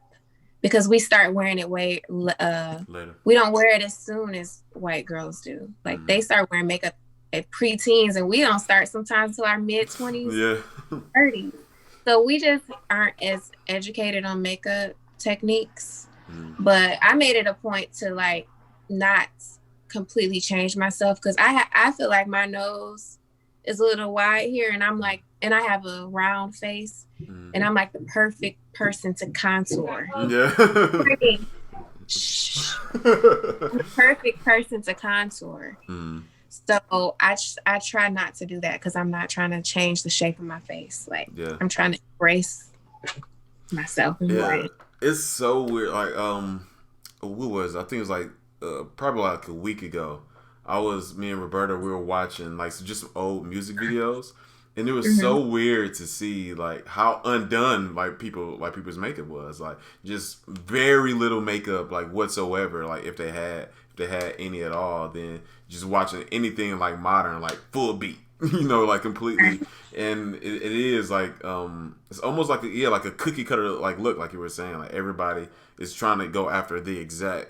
because we start wearing it later. We don't wear it as soon as white girls do. Like they start wearing makeup at preteens, and we don't start sometimes till our mid-20s, 30s. So we just aren't as educated on makeup techniques. But I made it a point to like not completely change myself, because I feel like my nose is a little wide here, and I'm like, and I have a round face, and I'm like the perfect person to contour. Yeah. The perfect person to contour. So I try not to do that, because I'm not trying to change the shape of my face. Like I'm trying to embrace myself and who I am. It's so weird. Like what was it? I think it was like probably like a week ago. Me and Roberta, we were watching like just old music videos, and it was so weird to see like how undone like people's makeup was. Like just very little makeup like whatsoever. Like if they had any at all, then just watching anything like modern, like full beat, like completely. And it is like it's almost like like a cookie cutter like look, like you were saying. Like everybody is trying to go after the exact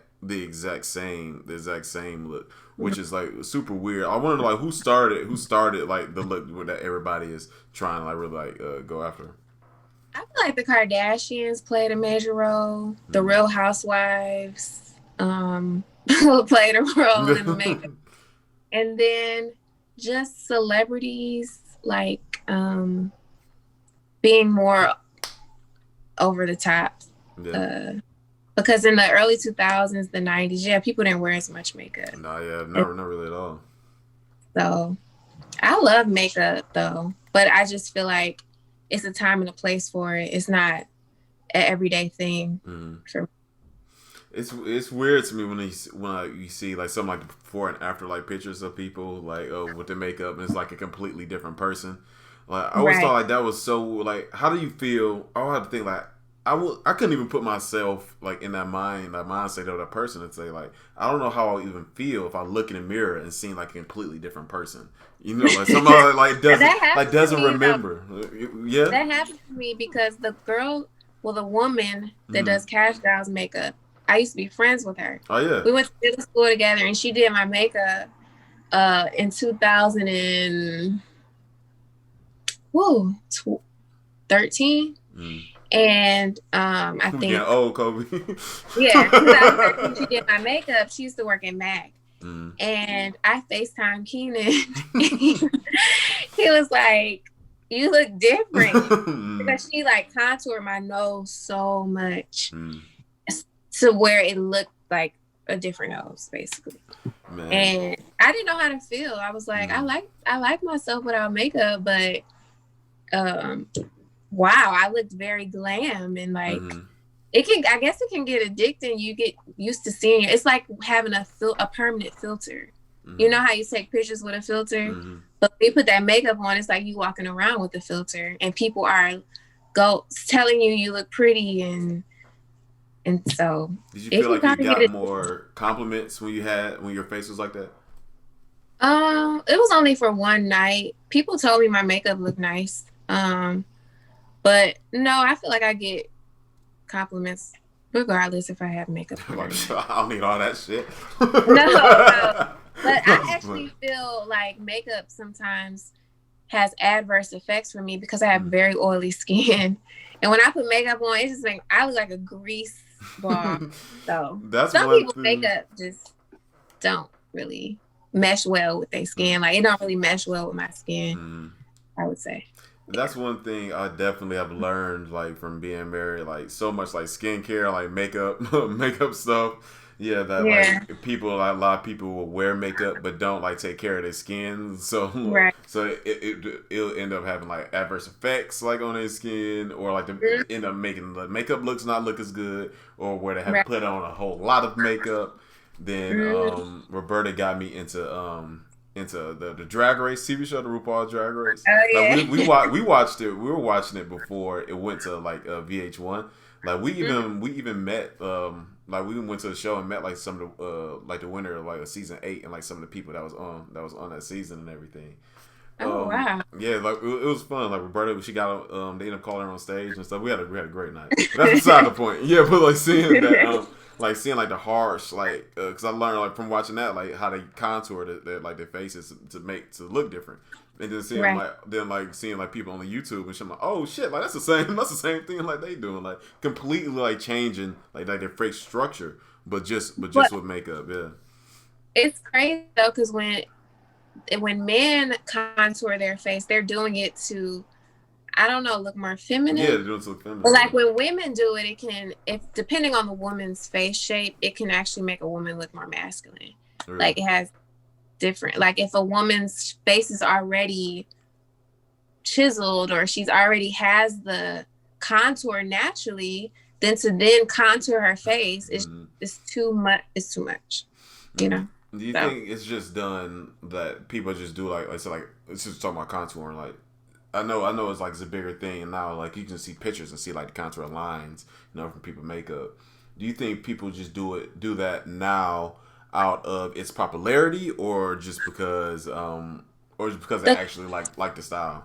same look, which is like super weird. I wonder like who started like the look that everybody is trying to like really like go after. I feel like the Kardashians played a major role. The Real Housewives played a role in the makeup. And then just celebrities like being more over the top. Because in the early 2000s, the 90s, people didn't wear as much makeup. Not really at all. So I love makeup though, but I just feel like it's a time and a place for it. It's not an everyday thing for me. It's weird to me when you see like something like the before and after like pictures of people like with the makeup, and it's like a completely different person. Like I always thought like that was so like, how do you feel? I have to think like I couldn't even put myself like in that mindset of that person and say like, I don't know how I even feel if I look in the mirror and see like a completely different person. Like somebody like doesn't remember. Yeah, that happened to me because the woman that does Cash Dolls makeup, I used to be friends with her. Oh yeah, we went to middle school together, and she did my makeup in 2013. And I think getting old, Colby. Yeah, 2013 she did my makeup. She used to work at MAC. And I FaceTime Keenan. He was like, "You look different." Because she like contoured my nose so much to where it looked like a different nose, basically. Man. And I didn't know how to feel. I was like, I like myself without makeup, but wow, I looked very glam, and like I guess it can get addicting. You get used to seeing it. It's like having a permanent filter. You know how you take pictures with a filter, but when you put that makeup on, it's like you walking around with the filter, and people are telling you look pretty, and so. Did you feel like you got more compliments when your face was like that? It was only for one night. People told me my makeup looked nice. But no, I feel like I get compliments regardless if I have makeup. I don't need all that shit. No. But I actually feel like makeup sometimes has adverse effects for me because I have very oily skin. And when I put makeup on, it's just like I look like a grease ball. So some people's makeup just don't really mesh well with their skin. Like it don't really mesh well with my skin, I would say. That's one thing I definitely have learned, like from being married, like so much like skincare, like makeup stuff. Yeah, that Yeah. like people, like, a lot of people will wear makeup but don't like take care of their skin, so Right. it'll end up having like adverse effects like on their skin, or like Mhm. end up making the makeup looks not look as good, or where they have Right. put on a whole lot of makeup. Then Mhm. Roberta got me into the Drag Race TV show, the RuPaul Drag Race. Oh Like yeah. we watched it. We were watching it before it went to like VH1. Like we even met like we went to the show and met like some of the like the winner of like a season 8 and like some of the people that was on that season and everything. Oh wow. Yeah, like it was fun. Like Roberta, she got they ended up calling her on stage and stuff. We had a great night. But that's beside the point. Yeah, but like seeing that like seeing like the harsh like because I learned like from watching that like how they contour like their faces to look different. And then seeing Right. like seeing like people on the YouTube and shit, I'm like, oh shit, like that's the same thing like they doing, like completely like changing like their face structure, but just But with makeup, yeah. it's crazy though, because when men contour their face, they're doing it to, I don't know, look more Yeah, feminine. they're doing something But feminine. like when women do it, it can, if depending on the woman's face shape, it can actually make a woman look more masculine. Really. Like it has different, like if a woman's face is already chiseled or she's already has the contour naturally, then to then contour her face is too much. It's too much, you know. Do you So think it's just done that people just do like so like it's just talking about contouring, like I know it's like it's a bigger thing now, like you can see pictures and see like the contour lines, from people makeup. Do you think people just do that now out of its popularity, or just because they the actually like the style?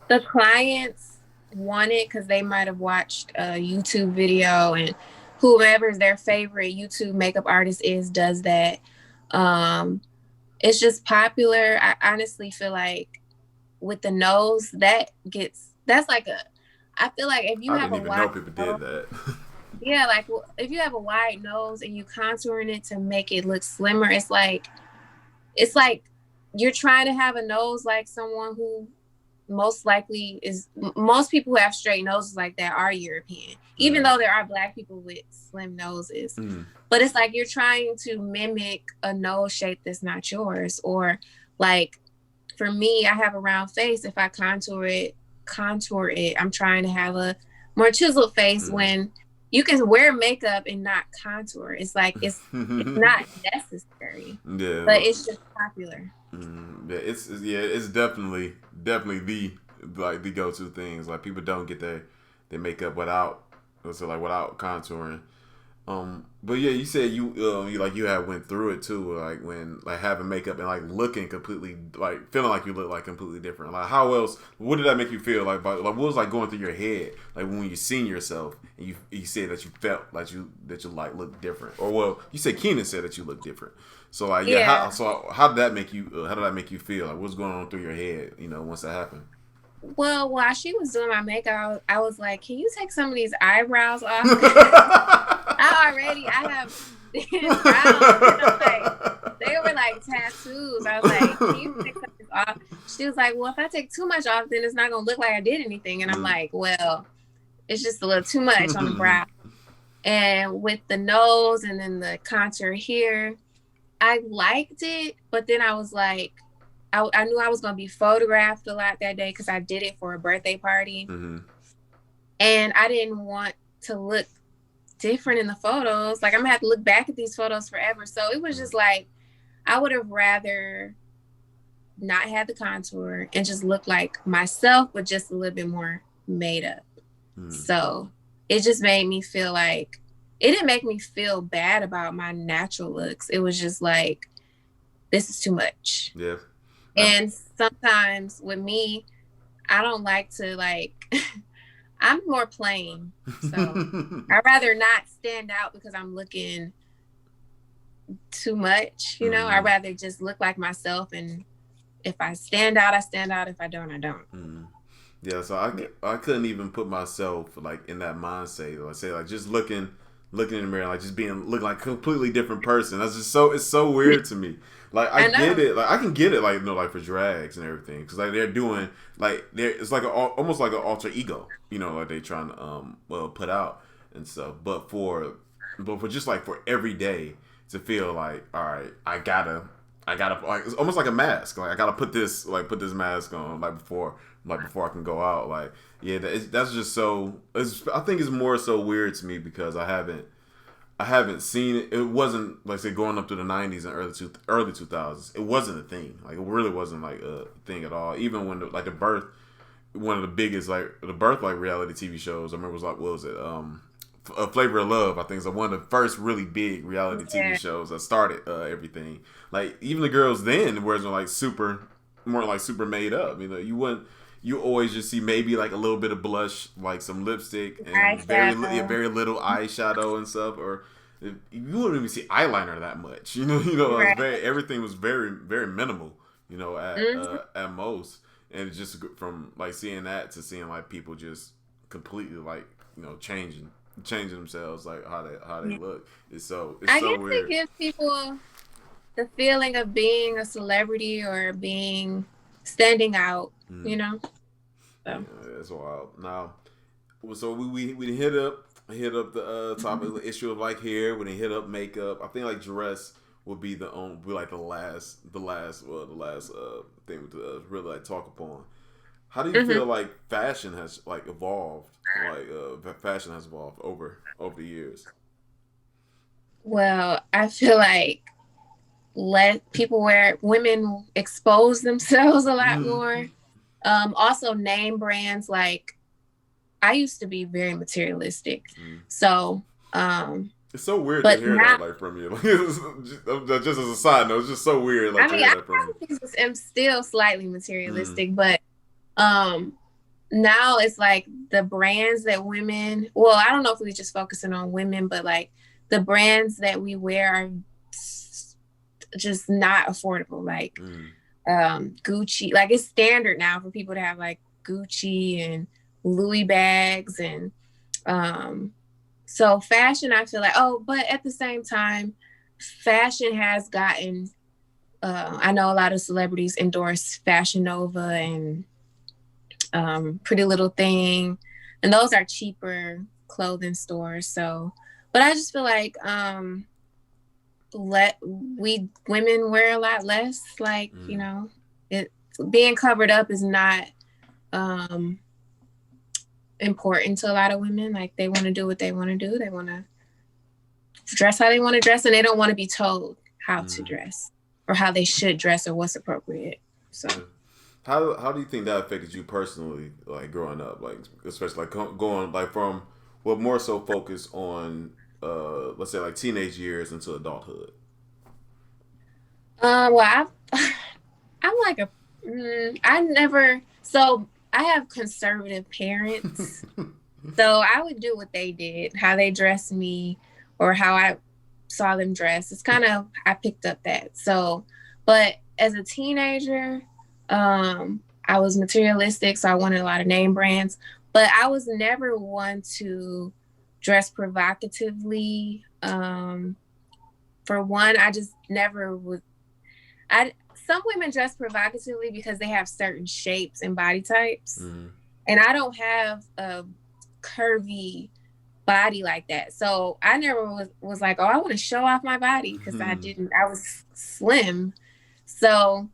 the clients want it because they might have watched a YouTube video, and whoever's their favorite YouTube makeup artist is does that. Um, it's just popular. I honestly feel like with the nose, that's like a. I feel like if you I have didn't a even know wide people did nose, that. yeah, like if you have a wide nose and you contouring it to make it look slimmer, it's like you're trying to have a nose like someone who most people who have straight noses like that are European, even though there are black people with slim noses. But it's like you're trying to mimic a nose shape that's not yours. Or like for me, I have a round face. If I contour it, I'm trying to have a more chiseled face. When you can wear makeup and not contour, it's like it's not necessary, Yeah, but it's just popular. yeah, it's definitely the go-to things. Like people don't get their makeup without contouring. But yeah, you said you had went through it too, like when like having makeup and like looking completely, like feeling like you look like completely different. Like how else? What did that make you feel like? Like what was like going through your head, like when you seen yourself and you said that you felt like that you like look different, or well, you said Keenan said that you look different. So like Yeah. how did that make you? How did that make you feel? Like what's going on through your head? Once that happened. Well, while she was doing my makeup, I was like, "Can you take some of these eyebrows off?" I have thin brows, and I'm like, they were like tattoos. I was like, "Can you take some of this off?" She was like, "Well, if I take too much off, then it's not gonna look like I did anything." And I'm like, "Well, it's just a little too much on the brow." And with the nose and then the contour here, I liked it, but then I was like, I knew I was going to be photographed a lot that day because I did it for a birthday party. And I didn't want to look different in the photos. Like, I'm going to have to look back at these photos forever. So it was just like, I would have rather not had the contour and just look like myself, but just a little bit more made up. So it just made me feel like, it didn't make me feel bad about my natural looks. It was just like, this is too much. Yeah. And sometimes with me, I don't like to I'm more plain. So I'd rather not stand out because I'm looking too much, I'd rather just look like myself. And if I stand out, I stand out. If I don't, I don't. Yeah, so I couldn't even put myself like in that mindset. Like say like just looking in the mirror, like just looking like a completely different person. That's just it's so weird to me. Like I get it, like I can get it, like like for drags and everything, because like they're doing it's like almost like an alter ego, like they trying to put out and stuff. But for but for just like for every day to feel like, all right, I gotta like it's almost like a mask. Like I gotta put this mask on before I can go out. Like yeah, that's just so. I think it's more so weird to me because I haven't seen it. It wasn't like say growing up through the '90s and early 2000s. It wasn't a thing. Like it really wasn't like a thing at all. Even when the birth, one of the biggest like the birth like reality TV shows. I remember it was like what was it? A Flavor of Love. I think is like one of the first really big reality TV shows that started everything. Like even the girls then were like more like super made up. You know, you always just see maybe like a little bit of blush, like some lipstick, and very little eyeshadow and stuff, or you wouldn't even see eyeliner that much. It was everything was very minimal. At most, and it's just from like seeing that to seeing like people just completely like changing themselves, like how they look. It's so weird. It gives people the feeling of being a celebrity or standing out. So. Yeah, it's wild. Now, so we hit up the topic, the issue of like hair. We didn't hit up makeup. I think like dress would be the last thing to really like talk upon. How do you feel like fashion has like evolved? Like fashion has evolved over the years. Well, I feel like women expose themselves a lot more. Also name brands, like I used to be very materialistic. So it's so weird to hear that like from you. Like, just as a side note, it's just so weird like to hear that from you. I'm still slightly materialistic, but now it's like the brands that women, well, I don't know if we're just focusing on women, but like the brands that we wear are just not affordable. Like Gucci, like it's standard now for people to have like Gucci and Louis bags, and so fashion, I feel like, but at the same time, fashion has gotten I know a lot of celebrities endorse Fashion Nova and Pretty Little Thing, and those are cheaper clothing stores. So, but I just feel like women wear a lot less. Like it being covered up is not important to a lot of women. Like they want to do what they want to do. They want to dress how they want to dress, and they don't want to be told how to dress or how they should dress or what's appropriate. So. How do you think that affected you personally, like growing up, like especially like going like from more so focused on let's say like teenage years into adulthood? Well, I'm like I have conservative parents, so I would do what they did, how they dressed me, or how I saw them dress. It's kind of I picked up that. So, but as a teenager. I was materialistic, so I wanted a lot of name brands, but I was never one to dress provocatively. For one, I just never was. Some women dress provocatively because they have certain shapes and body types, and I don't have a curvy body like that. So I never was like, I want to show off my body, because I was slim. So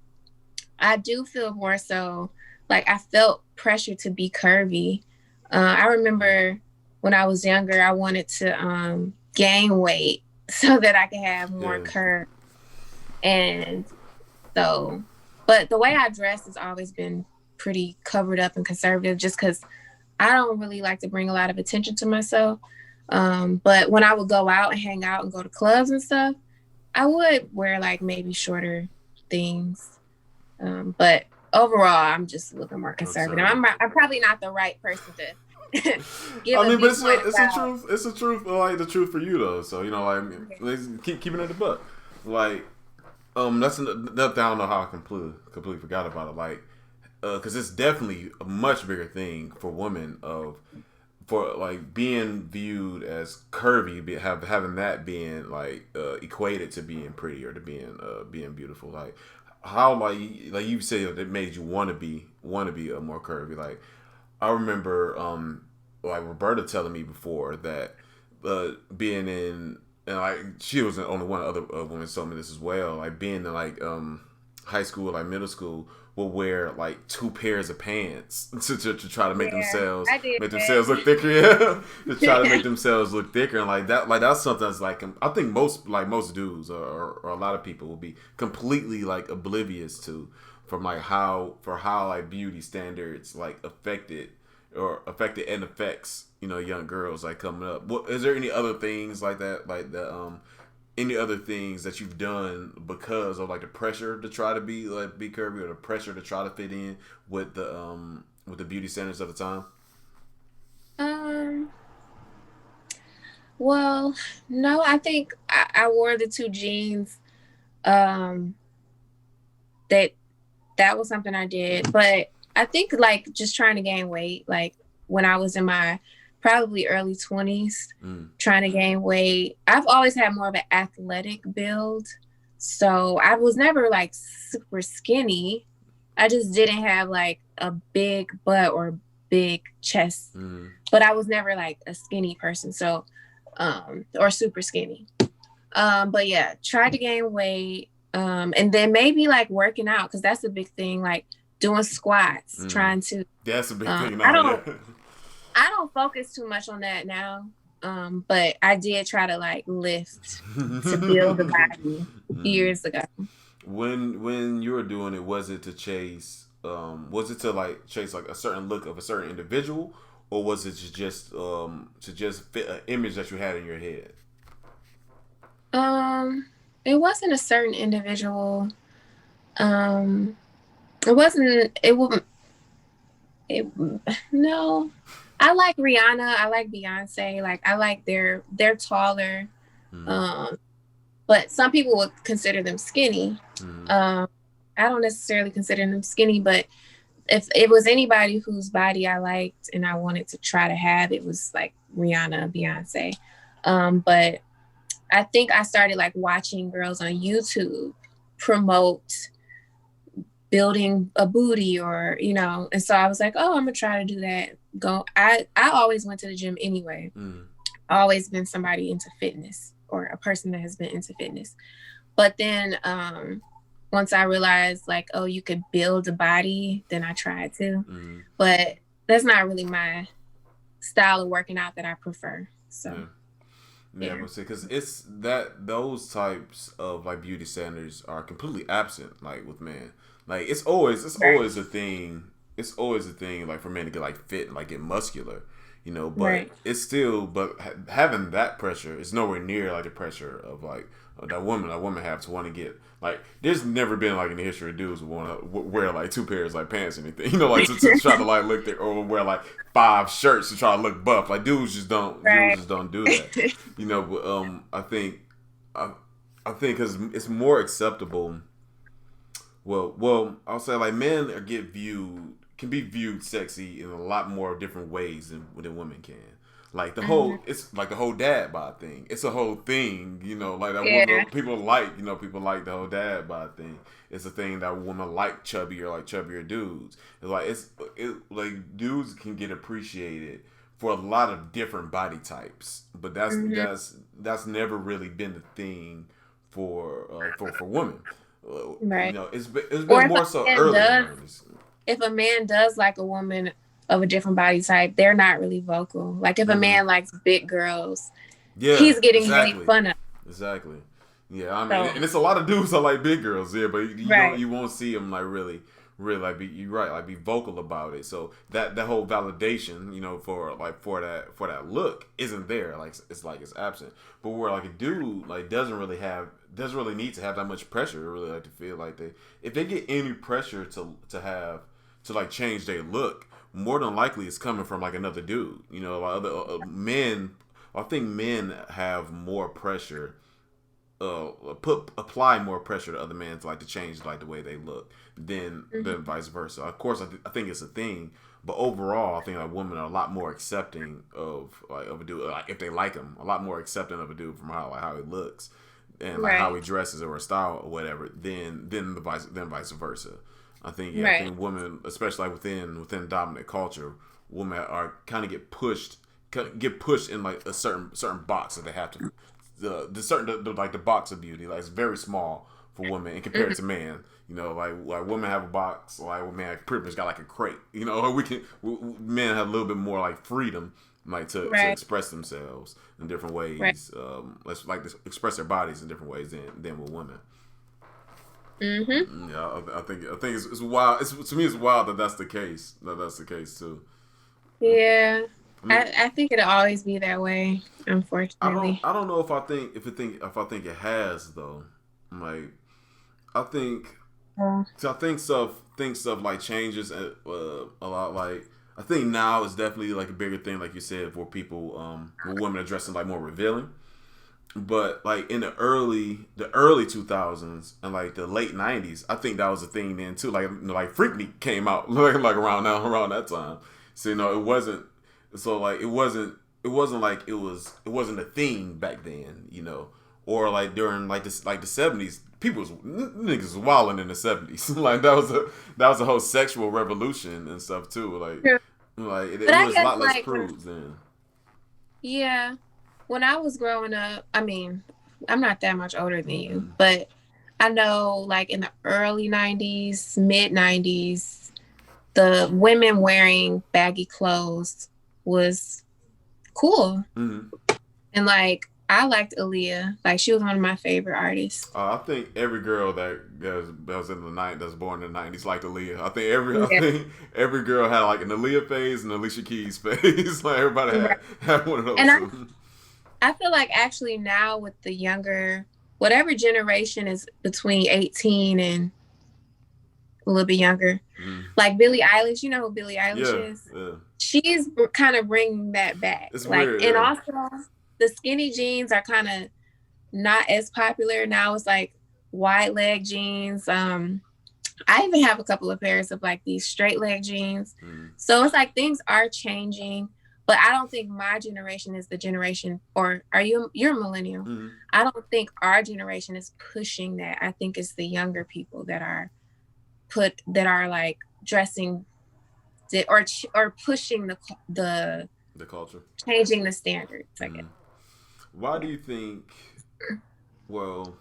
I do feel more so like I felt pressure to be curvy. I remember when I was younger, I wanted to gain weight so that I could have more curve. And so, but the way I dress has always been pretty covered up and conservative, just because I don't really like to bring a lot of attention to myself. But when I would go out and hang out and go to clubs and stuff, I would wear like maybe shorter things. But overall, I'm just looking more conservative. I'm probably not the right person to give. I mean, but it's the truth. It's the truth. Like the truth for you though. So let's keeping it the buck. Like, that's another thing. I don't know how I completely forgot about it. Like, because it's definitely a much bigger thing for women for like being viewed as curvy, having that being like equated to being pretty or to being beautiful. Like. How like you said it made you want to be more curvy. Like I remember like Roberta telling me before that being in, and like she was the only one. Other women told me this as well. Like being in like high school, like middle school, will wear like two pairs of pants to try to make Yeah, themselves I did look thicker. Yeah, to try to make themselves look thicker, and like that's something that's like I think most dudes or a lot of people will be completely like oblivious to from like how like beauty standards like affected and affects young girls like coming up. What is there any other things like that any other things that you've done because of like the pressure to try to be curvy or the pressure to try to fit in with the beauty standards of the time? Um, well, no, I think I wore the two jeans. Um, that that was something I did, but I think like just trying to gain weight, like when I was in my probably early 20s, trying to gain weight. I've always had more of an athletic build. So I was never like super skinny. I just didn't have like a big butt or big chest, but I was never like a skinny person. So, or super skinny. But yeah, tried to gain weight. And then maybe like working out, because that's a big thing, like doing squats, trying to That's a big thing I now. don't Yeah. I don't focus too much on that now. But I did try to like lift to build a body years ago. When you were doing it, was it to chase like chase like a certain look of a certain individual, or was it to just fit an image that you had in your head? It wasn't a certain individual. Um, it wasn't. It wouldn't. It no. I like Rihanna. I like Beyonce. Like I like they're taller. But some people would consider them skinny. I don't necessarily consider them skinny, but if it was anybody whose body I liked and I wanted to try to have, it was like Rihanna, Beyonce. But I think I started like watching girls on YouTube promote building a booty or, and so I was like, oh, I'm gonna try to do that. I always went to the gym anyway. Always been somebody into fitness or a person that has been into fitness. But then once I realized like, oh, you could build a body, then I tried to. But that's not really my style of working out that I prefer. So yeah, but see, because it's that those types of like beauty standards are completely absent like with men. Like it's always a thing. It's always a thing like for men to get like fit and like get muscular. But it's still, having that pressure is nowhere near like the pressure of like that woman have to want to get like. There's never been like in the history of dudes who want to wear like two pairs like pants or anything, like to try to like look there, or wear like 5 shirts to try to look buff. Like dudes just don't do that, But I think because it's more acceptable. Well, I'll say like men can be viewed sexy in a lot more different ways than women can. Like it's like the whole dad bod thing. It's a whole thing, like that. Yeah. People like the whole dad bod thing. It's a thing that women like chubbier dudes. It's like dudes can get appreciated for a lot of different body types, but that's never really been the thing for women. Right. It's been more so early. If a man does like a woman of a different body type, they're not really vocal. Like if a man likes big girls, he's getting made fun of. Exactly. Yeah, I mean, and it's a lot of dudes that like big girls, but you won't see them like really like you're right, like be vocal about it. So that whole validation, for that look isn't there. Like it's absent. But where like a dude like doesn't really need to have that much pressure to really like to feel like if they get any pressure to like change their look, more than likely it's coming from like another dude. Like other men. I think men have more pressure. Apply more pressure to other men to like to change like the way they look than vice versa. Of course, I think it's a thing, but overall, I think like women are a lot more accepting of a dude. Like if they like him, a lot more accepting of a dude from how he looks and like how he dresses or style or whatever than vice versa. I think I think women, especially like within dominant culture, women are kind of get pushed get pushed in like a certain box that they have to like the box of beauty, like it's very small for women and compared to men. You know, like women have a box, like women pretty much got like a crate. You know, men have a little bit more like freedom, like to express themselves in different ways. Let's like to express their bodies in different ways than with women. Mm-hmm. Yeah, I think it's wild. To me, it's wild that that's the case. That's the case too. Yeah, I think it'll always be that way. Unfortunately, I don't know if I think it has though. Like, I think so. I think stuff like changes a lot. Like, I think now is definitely like a bigger thing, like you said, for people, for women are dressing like more revealing. But like in the early 2000s and like the late 90s, I think that was a thing then too. Like Freaknik came out like around that time. So it wasn't. So like it wasn't like it wasn't a thing back then. Or like during like the 70s, niggas was wilding in the 70s. Like that was a whole sexual revolution and stuff too. Like yeah. it But I was a guess lot less like prudes then. yeah, when I was growing up, I mean, I'm not that much older than you, but I know like in the early 90s, mid 90s, the women wearing baggy clothes was cool. Mm-hmm. And like I liked Aaliyah. Like she was one of my favorite artists. I think every girl that was in the night that's born in the 90s liked Aaliyah. I think every girl had like an Aaliyah phase and Alicia Keys phase. Like everybody had one of those. And I feel like actually now with the younger, whatever generation is between 18 and a little bit younger, like Billie Eilish, you know who Billie Eilish is? Yeah. She's kind of bringing that back. It's like, weird. And also the skinny jeans are kind of not as popular. Now it's like wide leg jeans. I even have a couple of pairs of like these straight leg jeans. So it's like things are changing. But I don't think my generation is the generation, or you're a millennial. I don't think our generation is pushing that. I think it's the younger people that are like dressing or pushing the culture, changing the standards, I guess. Why do you think, well,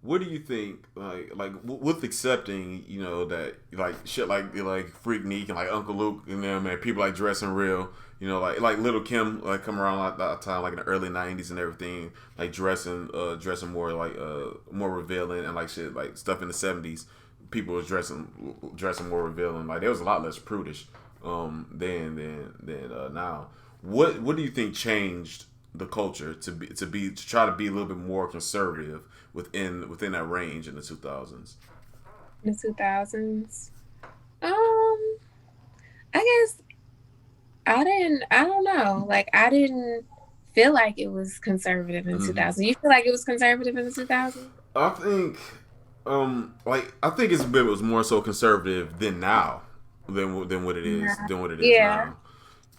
what do you think, like with accepting, that like shit like Freaknik and like Uncle Luke and them, man, people like dressing real, like Little Kim, like come around like that time, like in the early 90s and everything, like dressing more like more revealing and like shit like stuff in the 70s, people was dressing more revealing. Like there was a lot less prudish than now. What do you think changed the culture to try to be a little bit more conservative within that range in the 2000s? In the 2000s, I guess I don't know. Like I didn't feel like it was conservative in 2000. You feel like it was conservative in the 2000s? I think, I think it was more so conservative than now than what it is now.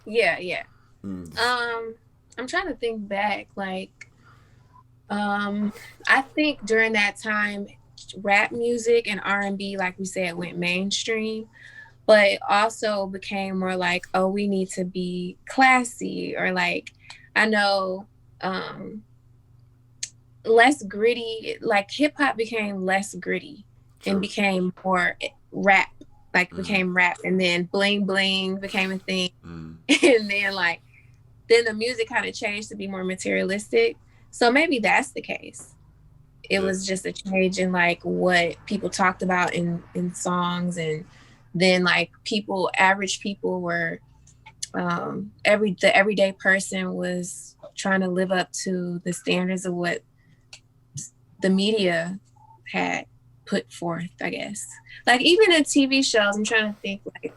Yeah. I'm trying to think back. Like, I think during that time, rap music and R&B, like we said, went mainstream, but it also became more like, oh, we need to be classy, or like, I know, less gritty. Like hip hop became less gritty and became more rap. Like became rap, and then bling bling became a thing, and then the music kind of changed to be more materialistic. So maybe that's the case. It was just a change in like what people talked about in songs, and then like average people were, the everyday person was trying to live up to the standards of what the media had put forth, I guess. Like even in TV shows, I'm trying to think like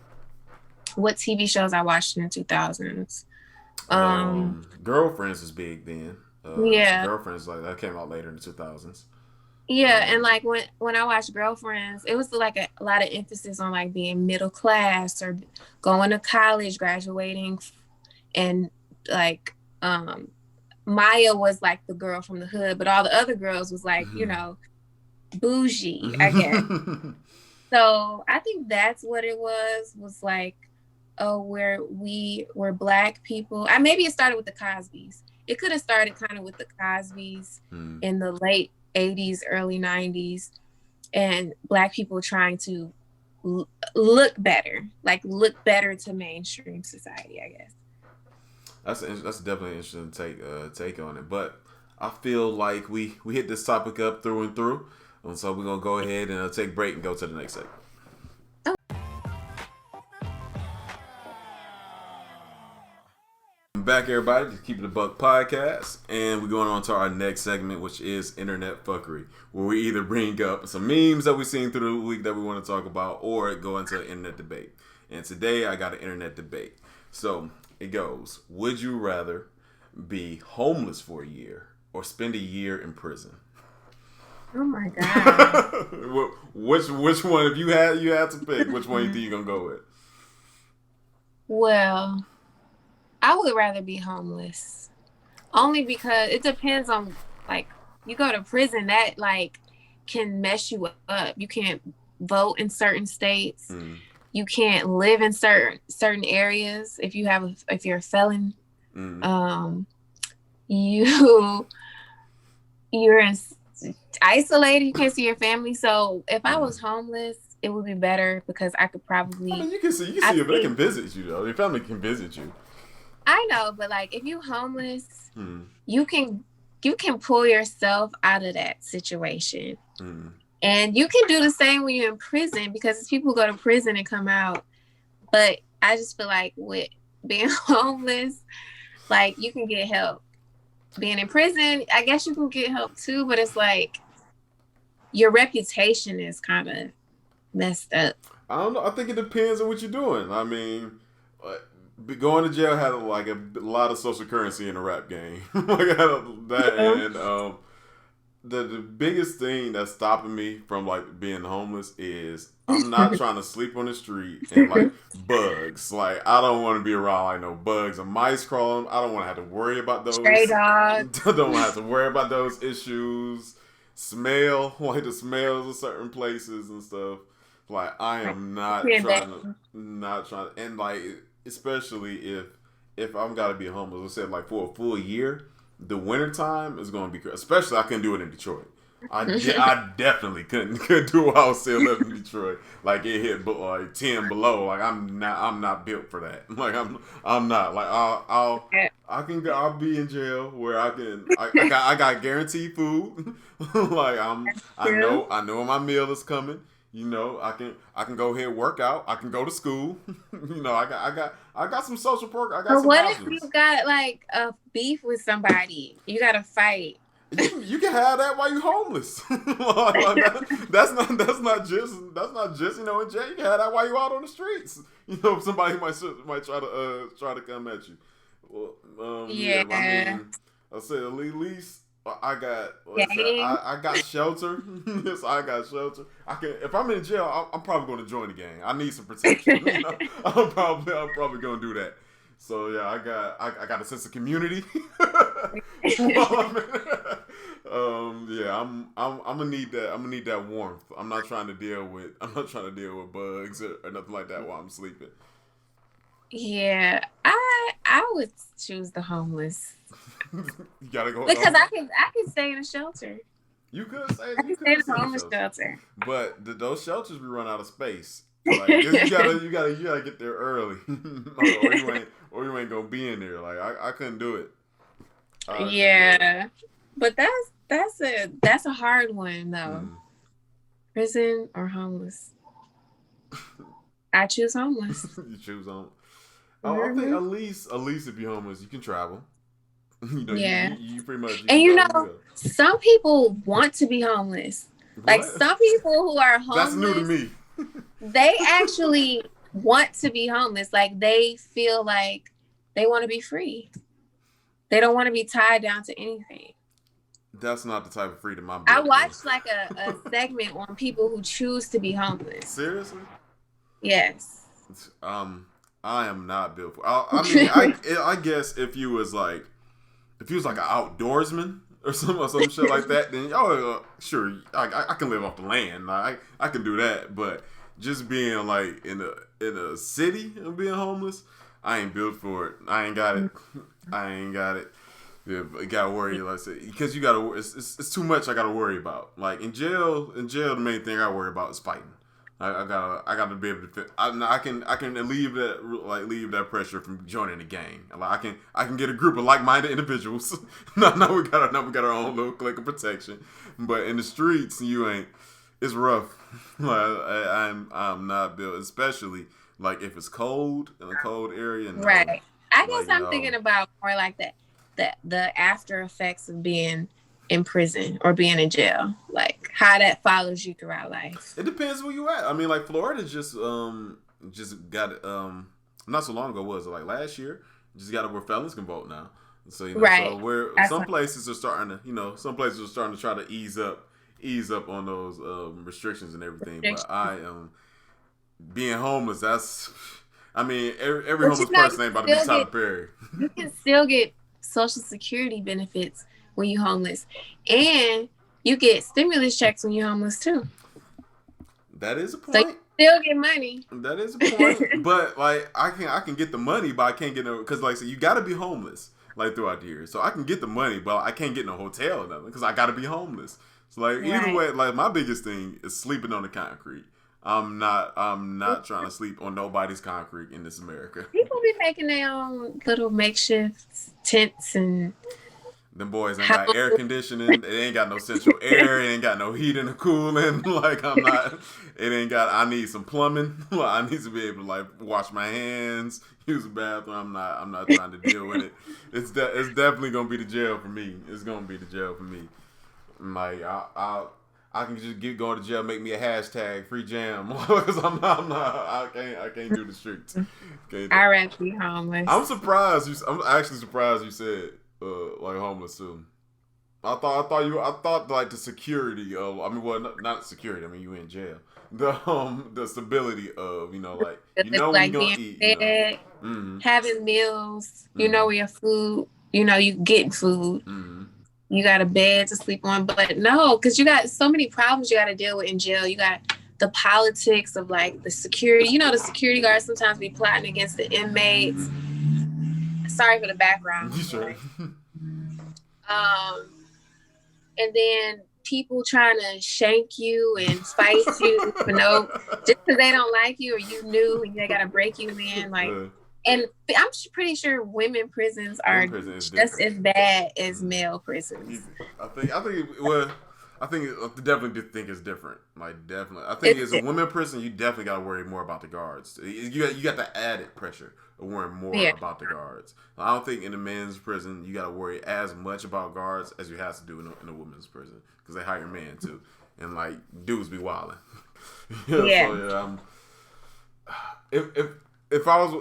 what TV shows I watched in the 2000s. Girlfriends was big then. Girlfriends, like that came out later in the 2000s. Yeah, and like when I watched Girlfriends, it was like a lot of emphasis on like being middle class or going to college, graduating, and like Maya was like the girl from the hood, but all the other girls was like, bougie, I guess. So I think that's what it was like where we were Black people. Maybe it started with the Cosbys. It could have started kind of with the Cosbys in the late 80s, early 90s, and Black people trying to look better to mainstream society, I guess. That's definitely an interesting take on it. But I feel like we hit this topic up through and through, and so we're gonna go ahead and take a break and go to the next segment. Back, everybody, just keep it a buck podcast, and we're going on to our next segment, which is internet fuckery, where we either bring up some memes that we've seen through the week that we want to talk about, or go into an internet debate. And today I got an internet debate. So it goes: would you rather be homeless for a year or spend a year in prison? Oh my god! which one? If you had to pick, which one you think you're gonna go with? Well, I would rather be homeless, only because it depends on, like, you go to prison, that like can mess you up. You can't vote in certain states. You can't live in certain areas if you're a felon. You're isolated. You can't see your family. So if I was homeless, it would be better because I could probably. I mean, you can see if they can visit you though. Your family can visit you. I know, but like if you homeless, you can pull yourself out of that situation. And you can do the same when you're in prison, because people go to prison and come out. But I just feel like with being homeless, like you can get help. Being in prison, I guess you can get help too, but it's like your reputation is kind of messed up. I don't know. I think it depends on what you're doing. I mean, going to jail had like a lot of social currency in the rap game. Like and the biggest thing that's stopping me from like being homeless is I'm not trying to sleep on the street and like bugs. Like I don't want to be around like no bugs and mice crawling. I don't want to have to worry about those. Stray dogs. I don't want to have to worry about those issues. Smell, like the smells of certain places and stuff. Like I am not trying to, and like especially if I'm gotta be homeless, let's say like for a full year. The winter time is going to be, especially I couldn't do it in Detroit. I definitely couldn't do it while I was still living in Detroit. Like it hit like 10 below. Like I'm not built for that. Like I'm not. Like I'll be in jail where I got guaranteed food. Like I know my meal is coming. You know, I can go ahead and work out. I can go to school. You know, I got some social program. But what options. If you got like a beef with somebody? You got to fight. You can have that while you homeless. That's not just you know in jail. You can have that while you out on the streets. You know, somebody might try to come at you. Well, yeah. I mean, I said at least. I got shelter. Yes, I got shelter. If I'm in jail, I'm probably going to join the gang. I need some protection. You know? I'm probably going to do that. So yeah, I got a sense of community. Yeah, I'm gonna need that. I'm gonna need that warmth. I'm not trying to deal with bugs or nothing like that while I'm sleeping. Yeah, I would choose the homeless. You gotta go because I can stay in a shelter. You could stay in a homeless shelter. But those shelters we run out of space. Like, you gotta get there early, or you ain't gonna be in there. Like I couldn't do it. Yeah, but that's a hard one though. Prison or homeless? I choose homeless. You choose homeless. I think at least if you're homeless, you can travel. You know, yeah. You pretty much. Some people want to be homeless. What? Like some people who are homeless. That's new to me. They actually want to be homeless. Like they feel like they want to be free. They don't want to be tied down to anything. That's not the type of freedom I'm. I watched like a segment on people who choose to be homeless. Seriously? Yes. I am not built for. I mean, I guess if you was like an outdoorsman or some shit like that, then sure, I can live off the land. I can do that. But just being like in a city and being homeless, I ain't built for it. I ain't got it. I ain't got it. Yeah, but you gotta worry, like I said, because you gotta. It's too much I gotta worry about. Like in jail, the main thing I worry about is fighting. I gotta be able to fit. I can leave that pressure from joining the gang. Like I can get a group of like-minded individuals. now we got our own little clique of protection. But in the streets, you ain't. It's rough. Like I'm not built, especially like if it's cold in a cold area. No. Right. I guess like, I'm thinking about more like the after effects of being in prison or being in jail, like how that follows you throughout life. It depends where you at. I mean, like Florida just got not so long ago, was it like last year? Just got it where felons can vote now. So right. So where some places are starting to try to ease up on those restrictions and everything. But I being homeless, that's I mean every homeless person ain't about to be Tyler Perry. You can still get Social Security benefits when you're homeless, and you get stimulus checks when you're homeless too. That is a point. So you still get money. That is a point. But like I can get the money, but I can't get no, because like so you got to be homeless like throughout the year. So I can get the money, but I can't get in a hotel or nothing because I got to be homeless. So like either way, like my biggest thing is sleeping on the concrete. I'm not trying to sleep on nobody's concrete in this America. People be making their own little makeshift tents and. Them boys ain't got air conditioning. They ain't got no central air. It ain't got no heating or cooling. Like I'm not. It ain't got. I need some plumbing. I need to be able to like wash my hands, use the bathroom. I'm not trying to deal with it. It's definitely gonna be the jail for me. It's gonna be the jail for me. Like I can just going to jail. Make me a hashtag free Jamm because I'm not. I can't do the streets. I'd rather be homeless. I'm surprised. I'm actually surprised you said. Like homeless too. I thought like the security of not security. I mean you in jail. The stability of like when you gonna eat, fed, having meals. You know where your food. You getting food. You got a bed to sleep on, but no, because you got so many problems you got to deal with in jail. You got the politics of like the security. The security guards sometimes be plotting against the inmates. Sorry for the background. You sure? And then people trying to shank you and fight you just because they don't like you or you knew and they got to break you in. Like, and I'm pretty sure women prisons are just as bad as male prisons. I definitely think it's different. Like definitely, I think as a women prison, you definitely got to worry more about the guards. You got the added pressure of worrying more about the guards. I don't think in a men's prison you got to worry as much about guards as you have to do in a women's prison because they hire men too, and like dudes be wilding. So if I was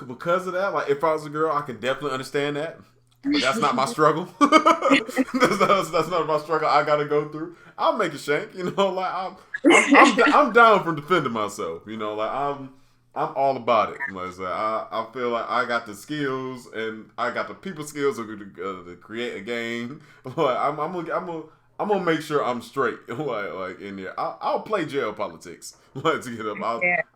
because of that, like if I was a girl, I could definitely understand that. But that's not my struggle. that's not my struggle. I gotta go through. I'll make a shank. Like I'm down for defending myself. Like I'm all about it. Like I feel like I got the skills and I got the people skills to create a game. Like I'm gonna make sure I'm straight. Like in there, I'll play jail politics. Like to get up.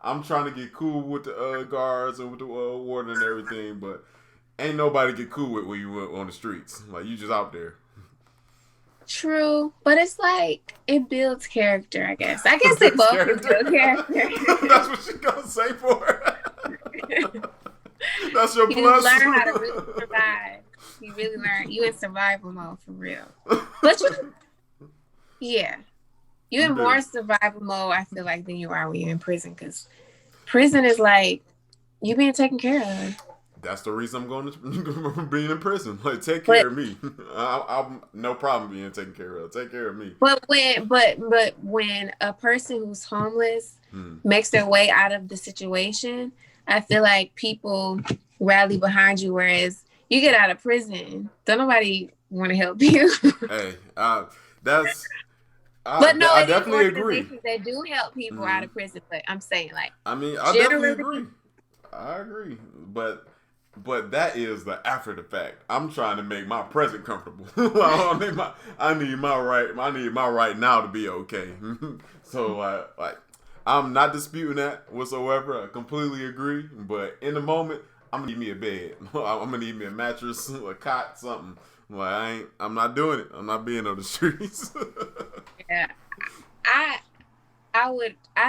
I'm trying to get cool with the guards and with the warden and everything, but. Ain't nobody get cool with when you on the streets. Like, you just out there. True. But it's like, it builds character, I guess. I guess they both can build character. That's what you're going to say for it. That's your plus. You learn how to really survive. You really learn. You in survival mode, for real. But you in more survival mode, I feel like, than you are when you're in prison. Because prison is like, you being taken care of. That's the reason I'm going to being in prison. Like, take care of me. I'm no problem being taken care of. Take care of me. But when a person who's homeless makes their way out of the situation, I feel like people rally behind you. Whereas you get out of prison, don't nobody want to help you. Hey, I definitely agree. They do help people out of prison, but I'm saying like. I mean, I definitely agree. I agree, But that is the after the fact. I'm trying to make my present comfortable. I need my right now to be okay. So like I'm not disputing that whatsoever. I completely agree. But in the moment, I'm gonna need me a bed. I'm gonna need me a mattress, a cot, something. Like I'm not doing it. I'm not being on the streets. Yeah, I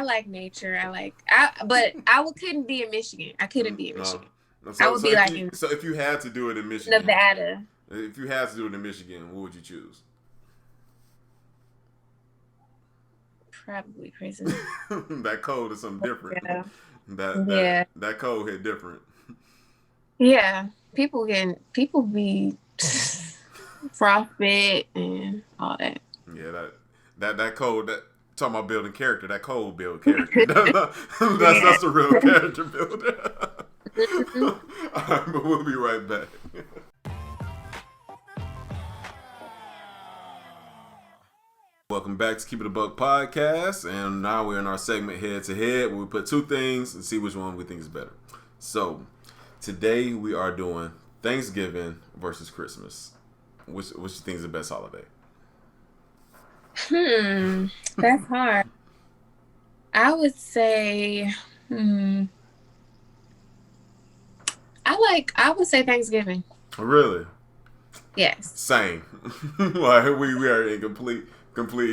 like nature. But couldn't be in Michigan. I couldn't be in Michigan. I would be like in if you had to do it in Michigan, Nevada. If you had to do it in Michigan, what would you choose? Probably prison. That cold is something different. Yeah. That cold hit different. Yeah, people be frostbite and all that. Yeah, that cold. That talking about building character. That cold build character. That's the real character builder. All right, but we'll be right back. Welcome back to Keep It a Buck podcast, and now we're in our segment Head to Head, where we put two things and see which one we think is better. So today we are doing Thanksgiving versus Christmas. Which you think is the best holiday? That's hard. I would say, I would say Thanksgiving. Really? Yes. Same. Like we are in complete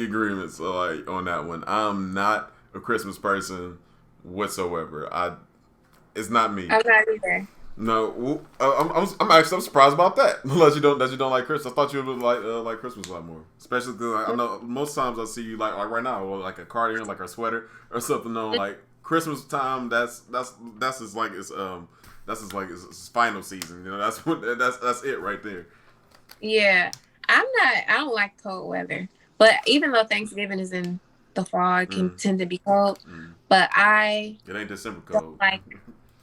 agreement. So like on that one, I'm not a Christmas person whatsoever. It's not me. I'm not either. No, I'm surprised about that. Unless you don't like Christmas. I thought you would like Christmas a lot more. Especially because I know most times I see you like right now, or like a cardigan, like a sweater or something on like Christmas time. That's just like it's final season. You know, that's it right there. Yeah, I don't like cold weather. But even though Thanksgiving is in the fall, it can tend to be cold. But it ain't December cold.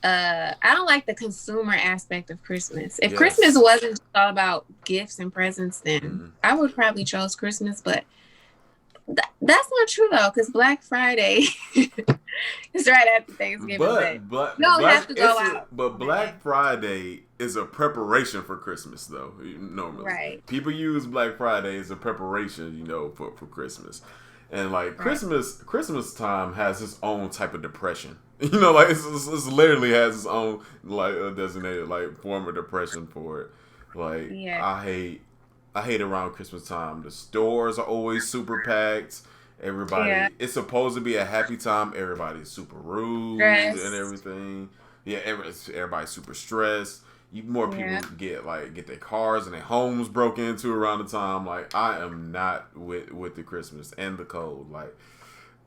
I don't like the consumer aspect of Christmas. If Christmas wasn't just all about gifts and presents, then I would probably choose Christmas. But that's not true though, because Black Friday is right after Thanksgiving. But you don't have to go out. But Black Friday is a preparation for Christmas, though. Normally, right? People use Black Friday as a preparation, for Christmas. And like Christmas time has its own type of depression. Like it's literally has its own like designated like form of depression for it. Like I hate around Christmas time. The stores are always super packed. Everybody, it's supposed to be a happy time. Everybody's super rude and everything. Yeah, everybody's super stressed. More people get their cars and their homes broken into around the time. Like I am not with the Christmas and the cold. Like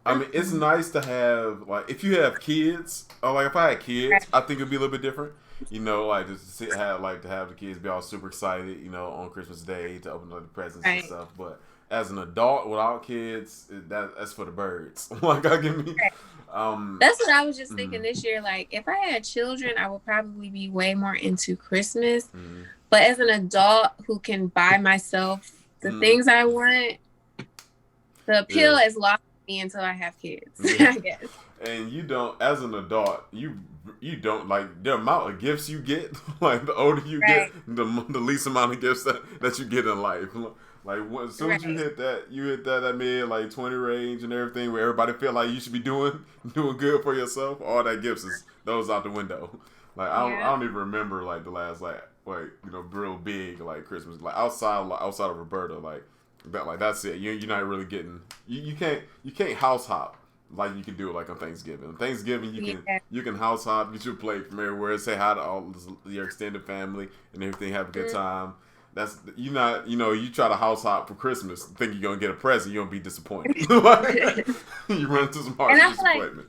I mean, it's nice to have if you have kids or like if I had kids, I think it'd be a little bit different. Like just to have the kids be all super excited, on Christmas Day to open up the presents and stuff. But as an adult without kids, that's for the birds. I give me. That's what I was just thinking this year. Like, if I had children, I would probably be way more into Christmas. But as an adult who can buy myself the things I want, the appeal is lost me until I have kids, I guess. And you don't, as an adult, you don't like the amount of gifts you get. Like the older you get, the least amount of gifts that you get in life. Like as soon as you hit that mid 20 range and everything, where everybody feel like you should be doing good for yourself. All that gifts those out the window. Like I don't even remember the last real big Christmas outside of Roberta that's it. You're not really getting you can't house hop like you can do it on Thanksgiving. Thanksgiving you can house hop, get your plate from everywhere, say hi to all your extended family and everything, have a good time. That's you try to house hop for Christmas, think you're gonna get a present, you're gonna be disappointed. You run into some harsh disappointment.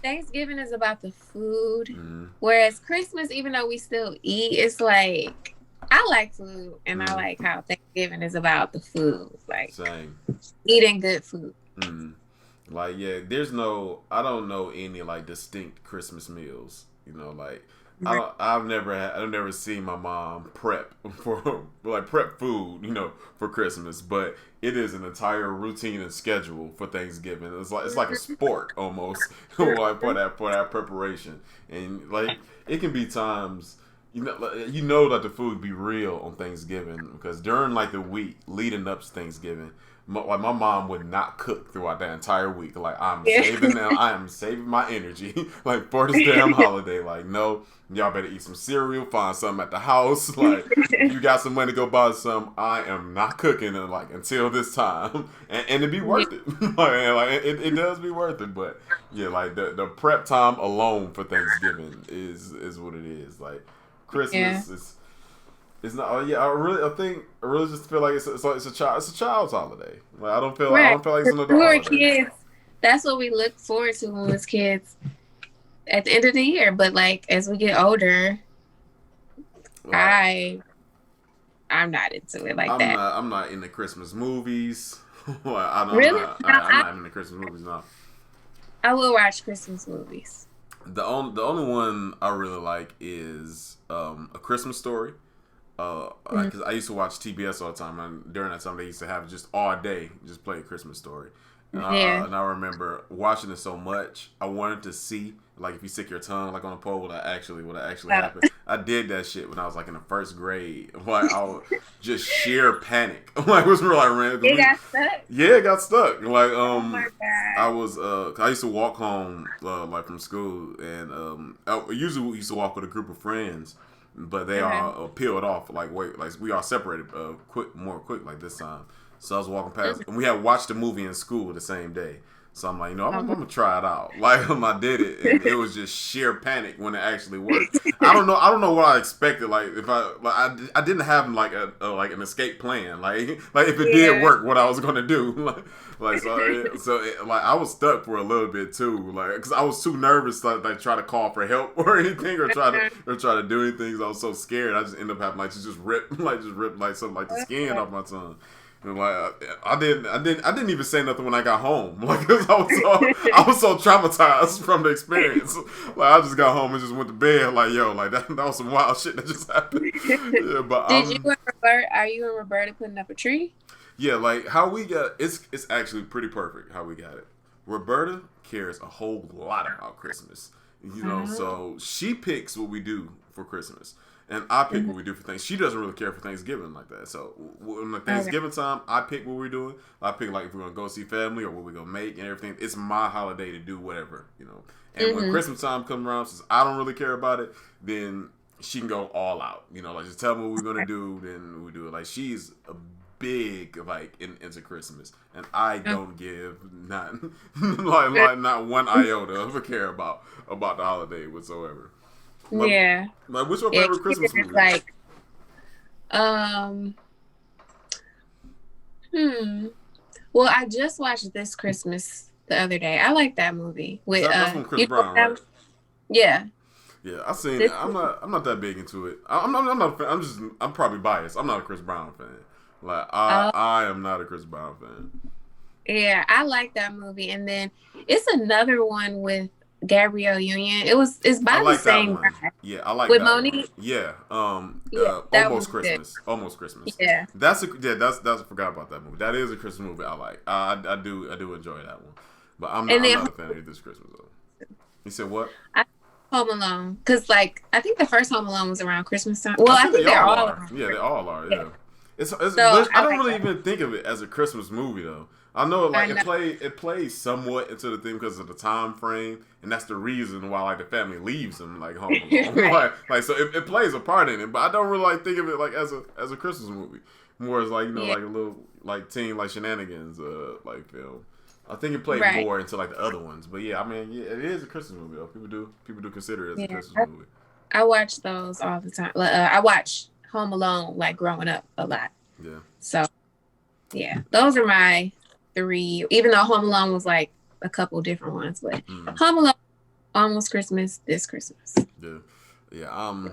Thanksgiving is about the food, whereas Christmas, even though we still eat, it's like I like food, and I like how Thanksgiving is about the food, same eating good food. There's I don't know any distinct Christmas meals. I've never seen my mom prep for prep food, for Christmas, but it is an entire routine and schedule for Thanksgiving. It's like a sport almost, for that preparation. And it can be times, that the food be real on Thanksgiving, because during the week leading up to Thanksgiving, like my mom would not cook throughout that entire week. Like I'm Yeah. saving now. I am saving my energy like for this damn holiday. Like no, y'all better eat some cereal, find something at the house. Like if you got some money to go buy some, I am not cooking it like until this time, and it'd be worth it. It does be worth it. But yeah, like the prep time alone for Thanksgiving is what it is. Like Christmas is. It's not. Yeah, I really just feel like it's a child's holiday. Like I don't feel like it's another when we were holiday. kids, that's what we looked forward to when we was kids at the end of the year. But like as we get older, I'm not into it like that. I'm not into Christmas movies. Like, Really? I'm not into Christmas movies now. I will watch Christmas movies. The only one I really like is A Christmas Story. Because I used to watch TBS all the time, and during that time they used to have just all day just play A Christmas Story. And I remember watching it so much, I wanted to see like if you stick your tongue like on a pole, would that actually happen? I did that shit when I was like in the first grade. Like I was just sheer panic. Like it was real like random. It got stuck. Yeah, it got stuck. Like Oh my God. I used to walk home like from school, and I usually used to walk with a group of friends. But they all peeled off. Like we all separated more quick like this time. So I was walking past, and we had watched the movie in school the same day. So I'm like, I'm gonna try it out. Like I did it, and it was just sheer panic when it actually worked. I don't know what I expected. Like if I didn't have like an escape plan. Like if it did work, what I was gonna do. So I was stuck for a little bit too. Like because I was too nervous to like try to call for help or anything or try to do anything. So I was so scared. I just ended up having like to just rip something like the skin off my tongue. And like I didn't even say nothing when I got home. Like cause I was so traumatized from the experience. Like I just got home and just went to bed. Like that was some wild shit that just happened. Yeah, but Are you and Roberta putting up a tree? Yeah, like how we got it's actually pretty perfect how we got it. Roberta cares a whole lot about Christmas. So she picks what we do for Christmas. And I pick what we do for things. She doesn't really care for Thanksgiving like that. So when the Thanksgiving time, I pick what we're doing. I pick like if we're gonna go see family or what we're gonna make and everything. It's my holiday to do whatever, And when Christmas time comes around, since I don't really care about it, then she can go all out. Like just tell me what we're gonna do, then we do it. Like she's a big into Christmas, and I don't give not not one iota of a care about the holiday whatsoever. Yeah. Like, what's your favorite Christmas movie? Like, well, I just watched This Christmas the other day. I like that movie with that's from Chris Brown, right? Yeah. Yeah, I seen it. I'm not that big into it. I'm not a fan. I'm probably biased. I'm not a Chris Brown fan. Like I am not a Chris Brown fan. Yeah, I like that movie, and then it's another one with Gabrielle Union. It's by the same guy. Yeah, I like with that Monique. One. Yeah. Almost Christmas. Good. Almost Christmas. Yeah. That's I forgot about that movie. That is a Christmas movie I like. I do enjoy that one. But I'm not a fan of This Christmas though. You said what? Home Alone, because like I think the first Home Alone was around Christmas time. Well, I think they're all are. Yeah, they all are. Yeah. I don't really even think of it as a Christmas movie though. I know it plays somewhat into the thing because of the time frame, and that's the reason why like the family leaves them like home alone. Right. So it plays a part in it, but I don't really think of it like as a Christmas movie. More as like like a little like teen like shenanigans like film. I think it played more into like the other ones, but yeah, I mean it is a Christmas movie though. People do consider it as a Christmas movie. I watch those all the time. I watch Home Alone like growing up a lot. Yeah. So yeah, those are my 3. Even though Home Alone was like a couple different ones, but Home Alone, Almost Christmas, This Christmas. Yeah.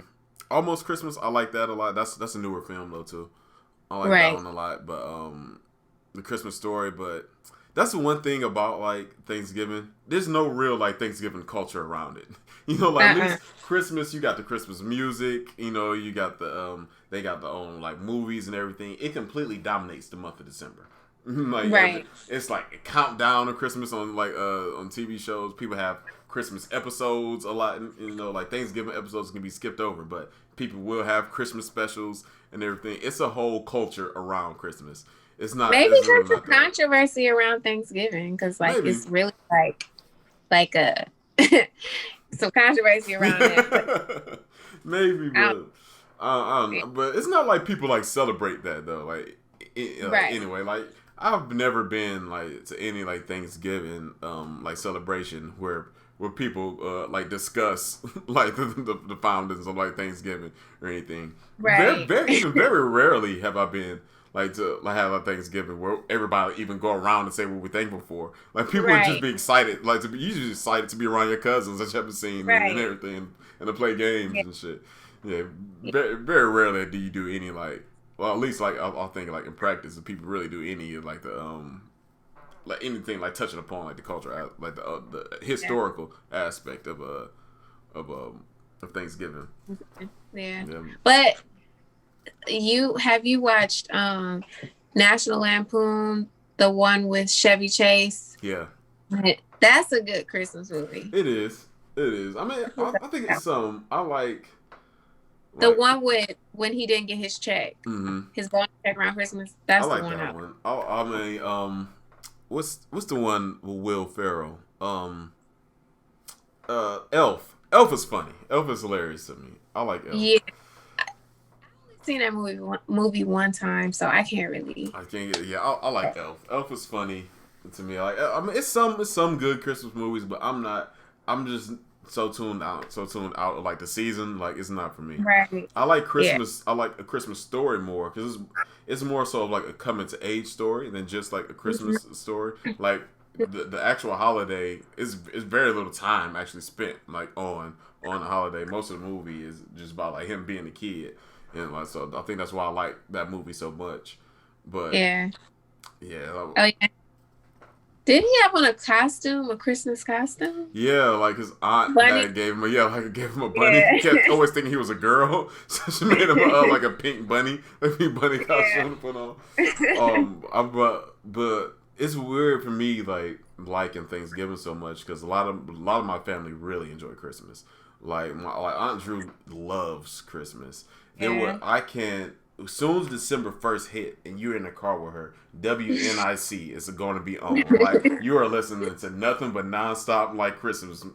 Almost Christmas. I like that a lot. That's a newer film though too. I like that one a lot. But The Christmas Story. But that's the one thing about like Thanksgiving. There's no real like Thanksgiving culture around it. At least Christmas, you got the Christmas music. You got the they got their own like movies and everything. It completely dominates the month of December. It's like a countdown to Christmas on on TV shows. People have Christmas episodes a lot. Like Thanksgiving episodes can be skipped over, but people will have Christmas specials and everything. It's a whole culture around Christmas. It's not. Maybe It's really there's not a that. controversy around Thanksgiving because like Maybe. it's really like a some controversy around that. But Maybe, I but I don't know. But it's not like people like celebrate that though. Like right, anyway, like I've never been like to any like Thanksgiving like celebration where people like discuss like the foundings of like Thanksgiving or anything. right, Even very rarely have I been like to like have a Thanksgiving where everybody even go around and say what we're thankful for. Like people would just right, be excited, like to be usually excited to be around your cousins that you haven't seen and right. everything, and to play games Yeah, and shit. Yeah, yeah. very rarely do you do any like, well, at least like I'll think like in practice, if people really do any like the like anything like touching upon like the culture, like the Yeah. historical aspect of of Thanksgiving. Yeah. Yeah, But you watched National Lampoon, the one with Chevy Chase? yeah, That's a good Christmas movie. it is. It is. I mean, I think it's some I The like. one with when he didn't get his check, Mm-hmm. his bonus check around Christmas. I That's the like one that out. one. I mean, what's the one with Will Ferrell? Elf. Elf is funny. Elf is hilarious to me. I like Elf. Yeah, I've seen that movie one time, so I can't really. I can't get. Yeah, I like Elf. Elf is funny to me. Like I mean, it's some good Christmas movies, but I'm not. I'm just so tuned out of like the season. Like it's not for me. Right. I like Yeah. Christmas. I like a Christmas story more because it's more so of like a coming to age story than just like a Mhm. Christmas story. Like the actual holiday is very little time actually spent like on the holiday. Most of the movie is just about like him being a kid, and like so I think that's why I like that movie so much. But Yeah. yeah, Oh yeah. Did he have on a costume, a Christmas costume? yeah, like his aunt Bunny. had gave him a bunny. Yeah. He kept always thinking he was a girl, so she made him like a pink bunny, like pink bunny Yeah. costume to put on. But it's weird for me like liking Thanksgiving so much because a lot of my family really enjoy Christmas. Like Aunt Drew loves Christmas. Then Yeah. what I can't. As soon as December 1st hit and you're in the car with her, WNIC is going to be on. Like you are listening to nothing but nonstop like Christmas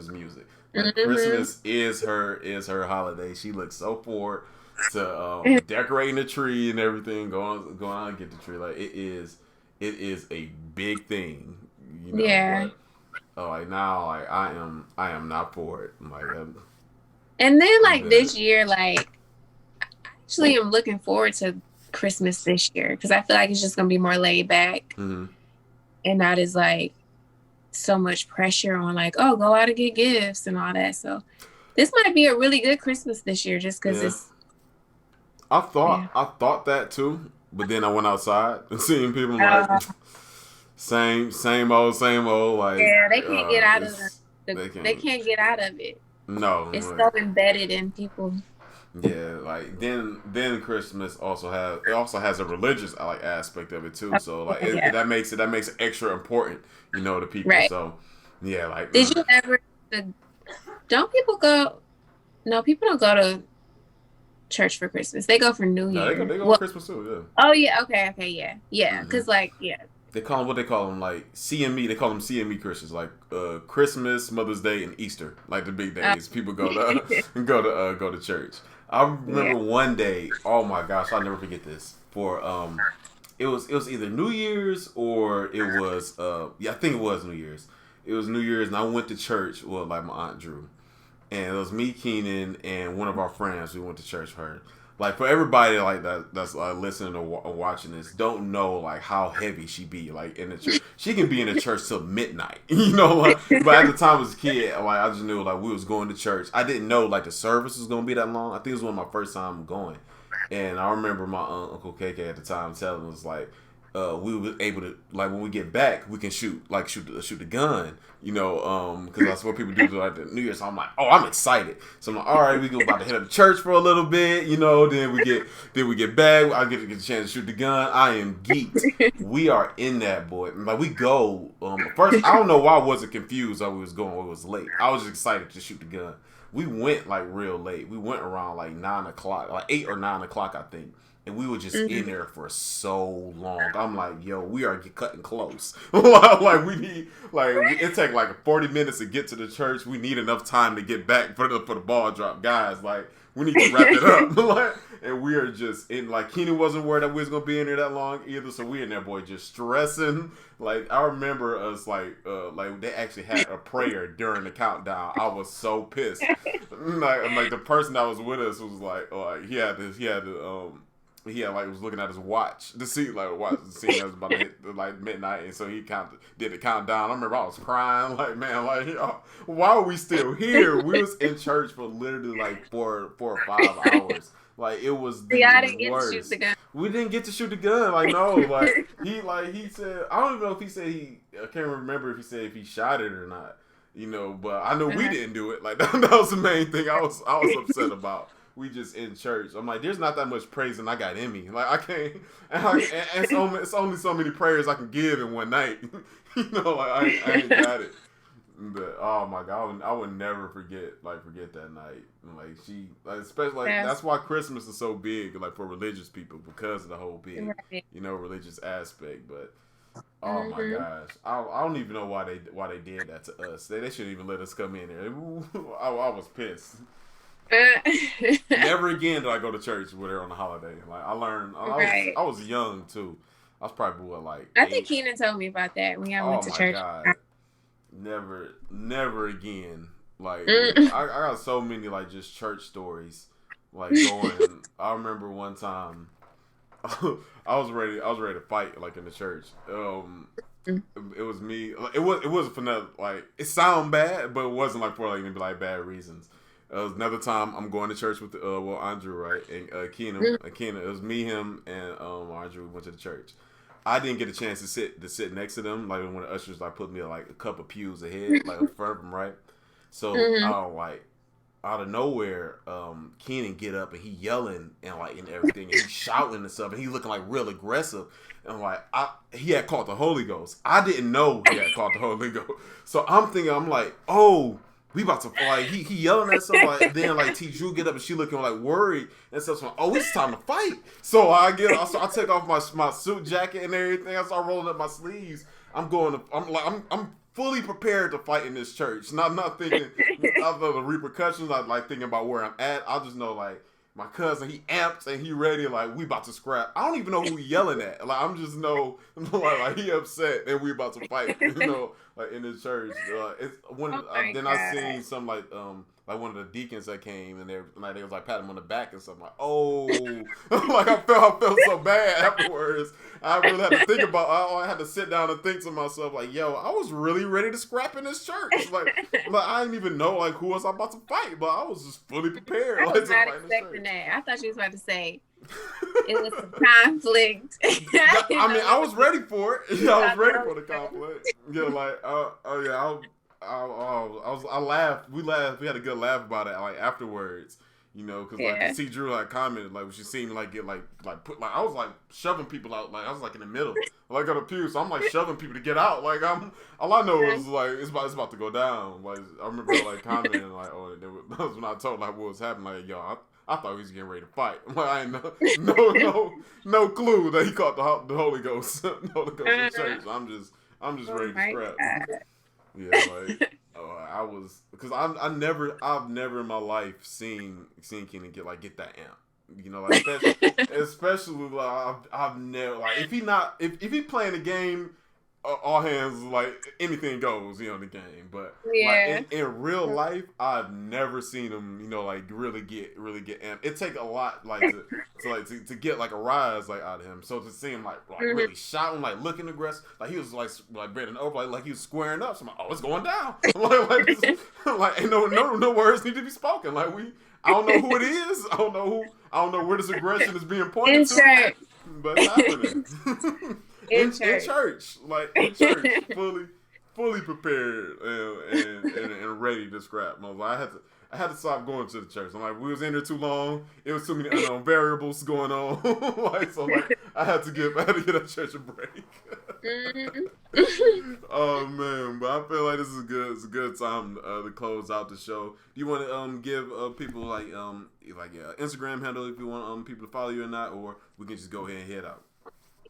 music. Like Hmm. Christmas is her holiday. She looks so forward to decorating the tree and everything, going out and get the tree. Like it is a big thing, you know. Yeah. But like now, like I am not for it. Like And then I'm like good. this year, like actually I'm looking forward to Christmas this year because I feel like it's just gonna be more laid back Mm-hmm. and not as like so much pressure on like, oh, go out and get gifts and all that. So this might be a really good Christmas this year just because Yeah. it's I yeah. thought I thought that too, but then I went outside and seeing people like Uh, same old, same old. Like yeah, they can't get out of they they can't. can't get out of it. No, It's so like, embedded in people. yeah, like then Christmas also has a religious like aspect of it too. So like Yeah. that makes it extra important, to people. Right. So yeah, like Did you ever don't people go no, people don't go to church for Christmas. They go for New no, they go Year. they go on Well, Christmas too. oh yeah, okay, yeah. Yeah. Yeah, Hmm. cuz like yeah. They call them what they call them like CME. They call them CME Christians, like Christmas, Mother's Day, and Easter, like the big Uh, days. People go to go to church. I yeah. remember one day. Oh my gosh, I'll never forget this. For it was either New Year's or it was yeah, I think it was New Year's. It was New Year's, and I went to church. Well, like my aunt Drew, and it was me, Keenan, and one of our friends. We went to church with her. Like for everybody like that's listening or watching this, don't know like how heavy she be like in the church. She can be in the church till midnight, Like, but at the time as a kid, like I just knew like we was going to church. I didn't know like the service was gonna be that long. I think it was one of my first time going, and I remember my Uncle KK at the time telling us like, we were able to like when we get back we can shoot the gun, because that's what people do to like the New Year. So I'm like, oh, I'm excited. So I'm like, all right, we go about to hit up the church for a little bit, Then we get back. I get a chance to shoot the gun. I am geeked. We are in that boy. Like we go. First, I don't know why I wasn't confused. That we was going. It was late. I was just excited to shoot the gun. We went like real late. We went around like 9 o'clock, like 8 or 9 o'clock, I think. and we were just Mm-hmm. in there for so long. I'm like, yo, we are cutting close. Like we need, like it take like 40 minutes to get to the church. We need enough time to get back for the ball drop, guys. Like we need to wrap it up. Like, and we are just in. Like Keenan wasn't worried that we was gonna be in there that long either. So we in there, boy, just stressing. Like I remember us, like they actually had a prayer during the countdown. I was so pissed. Like the person that was with us was like, he had was looking at his watch to see that was about to hit like midnight, and so he did the countdown. I remember I was crying, like, man, like, why are we still here? We was in church for literally like 4 or 5 hours. Like it was the worst. Get to shoot the gun. We didn't get to shoot the gun. Like no, he said, I don't even know if he said I can't remember if he said if he shot it or not. But I know we didn't do it. Like that was the main thing I was upset about. We just in church. I'm like, there's not that much praising I got in me. Like I can't. And it's only so many prayers I can give in one night. I ain't got it. But oh my God, I would never forget that night. Especially that's why Christmas is so big, like for religious people, because of the whole big, religious aspect. But oh my gosh, I don't even know why they did that to us. They shouldn't even let us come in there. I was pissed. Never again did I go to church with her on the holiday. Like I learned, I was young too. I was probably I think Keenan told me about that when I went to church. God. Never again. Like I got so many like just church stories. Like going. I remember one time I was ready to fight like in the church. It was me. It wasn't for nothing. Like it sounded bad, but it wasn't like for like maybe like bad reasons. Another time I'm going to church with Andrew, right, and Keenan. It was me, him, and Andrew went to the church. I didn't get a chance to sit next to them. Like when the ushers like put me like a couple pews ahead, like in front of them, right. So out of nowhere, Keenan get up and he yelling and everything, and he's shouting and stuff, and he looking like real aggressive. And like he had caught the Holy Ghost. I didn't know he had caught the Holy Ghost. So I'm like, oh. We about to fight. He yelling at stuff like then like T. Drew get up and she looking like worried and stuff. So it's time to fight. So I take off my suit jacket and everything. I start rolling up my sleeves. I'm fully prepared to fight in this church. Not thinking of the repercussions. I like thinking about where I'm at. I just know like my cousin, he amped and he ready, like we about to scrap. I don't even know who he yelling at. Like I'm just know like he upset and we about to fight. Like in the church. Then I seen some like one of the deacons that came and they was like patting him on the back and stuff. Like, oh, like I felt so bad afterwards. I really had to think about. I had to sit down and think to myself, like, yo, I was really ready to scrap in this church. Like I didn't even know like who was I about to fight, but I was just fully prepared. I was not expecting that. I thought you was about to say it was some conflict. I was ready for it. Yeah, I was ready for the conflict. Yeah, like, I laughed. We laughed. We had a good laugh about it. Like afterwards, because like see Drew like commented like when she seen me like get like put like I was like shoving people out. Like I was like in the middle, like on the pew. So I'm like shoving people to get out. Like all I know is like it's about to go down. Like I remember like commenting like that was when I told like what was happening. Like yo. I thought he was getting ready to fight. Like, I ain't no clue that he caught the Holy Ghost. The Holy Ghost in church. I'm just ready to scrap. Yeah, like I was because I've never in my life seen Keenan get that amp. Like especially like I've never like if he playing a game. All hands like anything goes, in the game. But like in real life, I've never seen him, like really get amped. It take a lot like to get like a rise like out of him. So to see him like really shouting, like looking aggressive, like he was like bending over, like he was squaring up. So I'm like, oh, it's going down. like ain't no words need to be spoken. Like I don't know who it is. I don't know where this aggression is being pointed to. But it's happening. In church, fully fully prepared and ready to scrap. I had to stop going to the church. I'm like, we was in there too long. It was too many unknown variables going on. I had to give that church a break. Oh man, but I feel like this is good. It's a good time to close out the show. Do you want to give people like Instagram handle if you want people to follow you or not, or we can just go ahead and head out?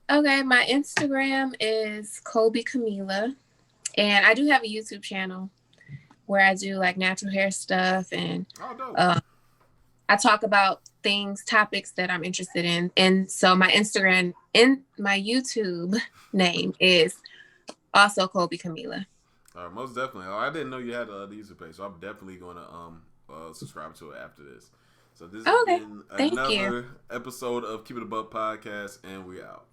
Okay, my Instagram is Colby Kamilah, and I do have a YouTube channel where I do like natural hair stuff, and I talk about topics that I'm interested in. And so my Instagram and my YouTube name is also Colby Kamilah. Most definitely. I didn't know you had the user page, so I'm definitely going to subscribe to it after this. So this has been another episode of Keep It A Buck Podcast, and we out.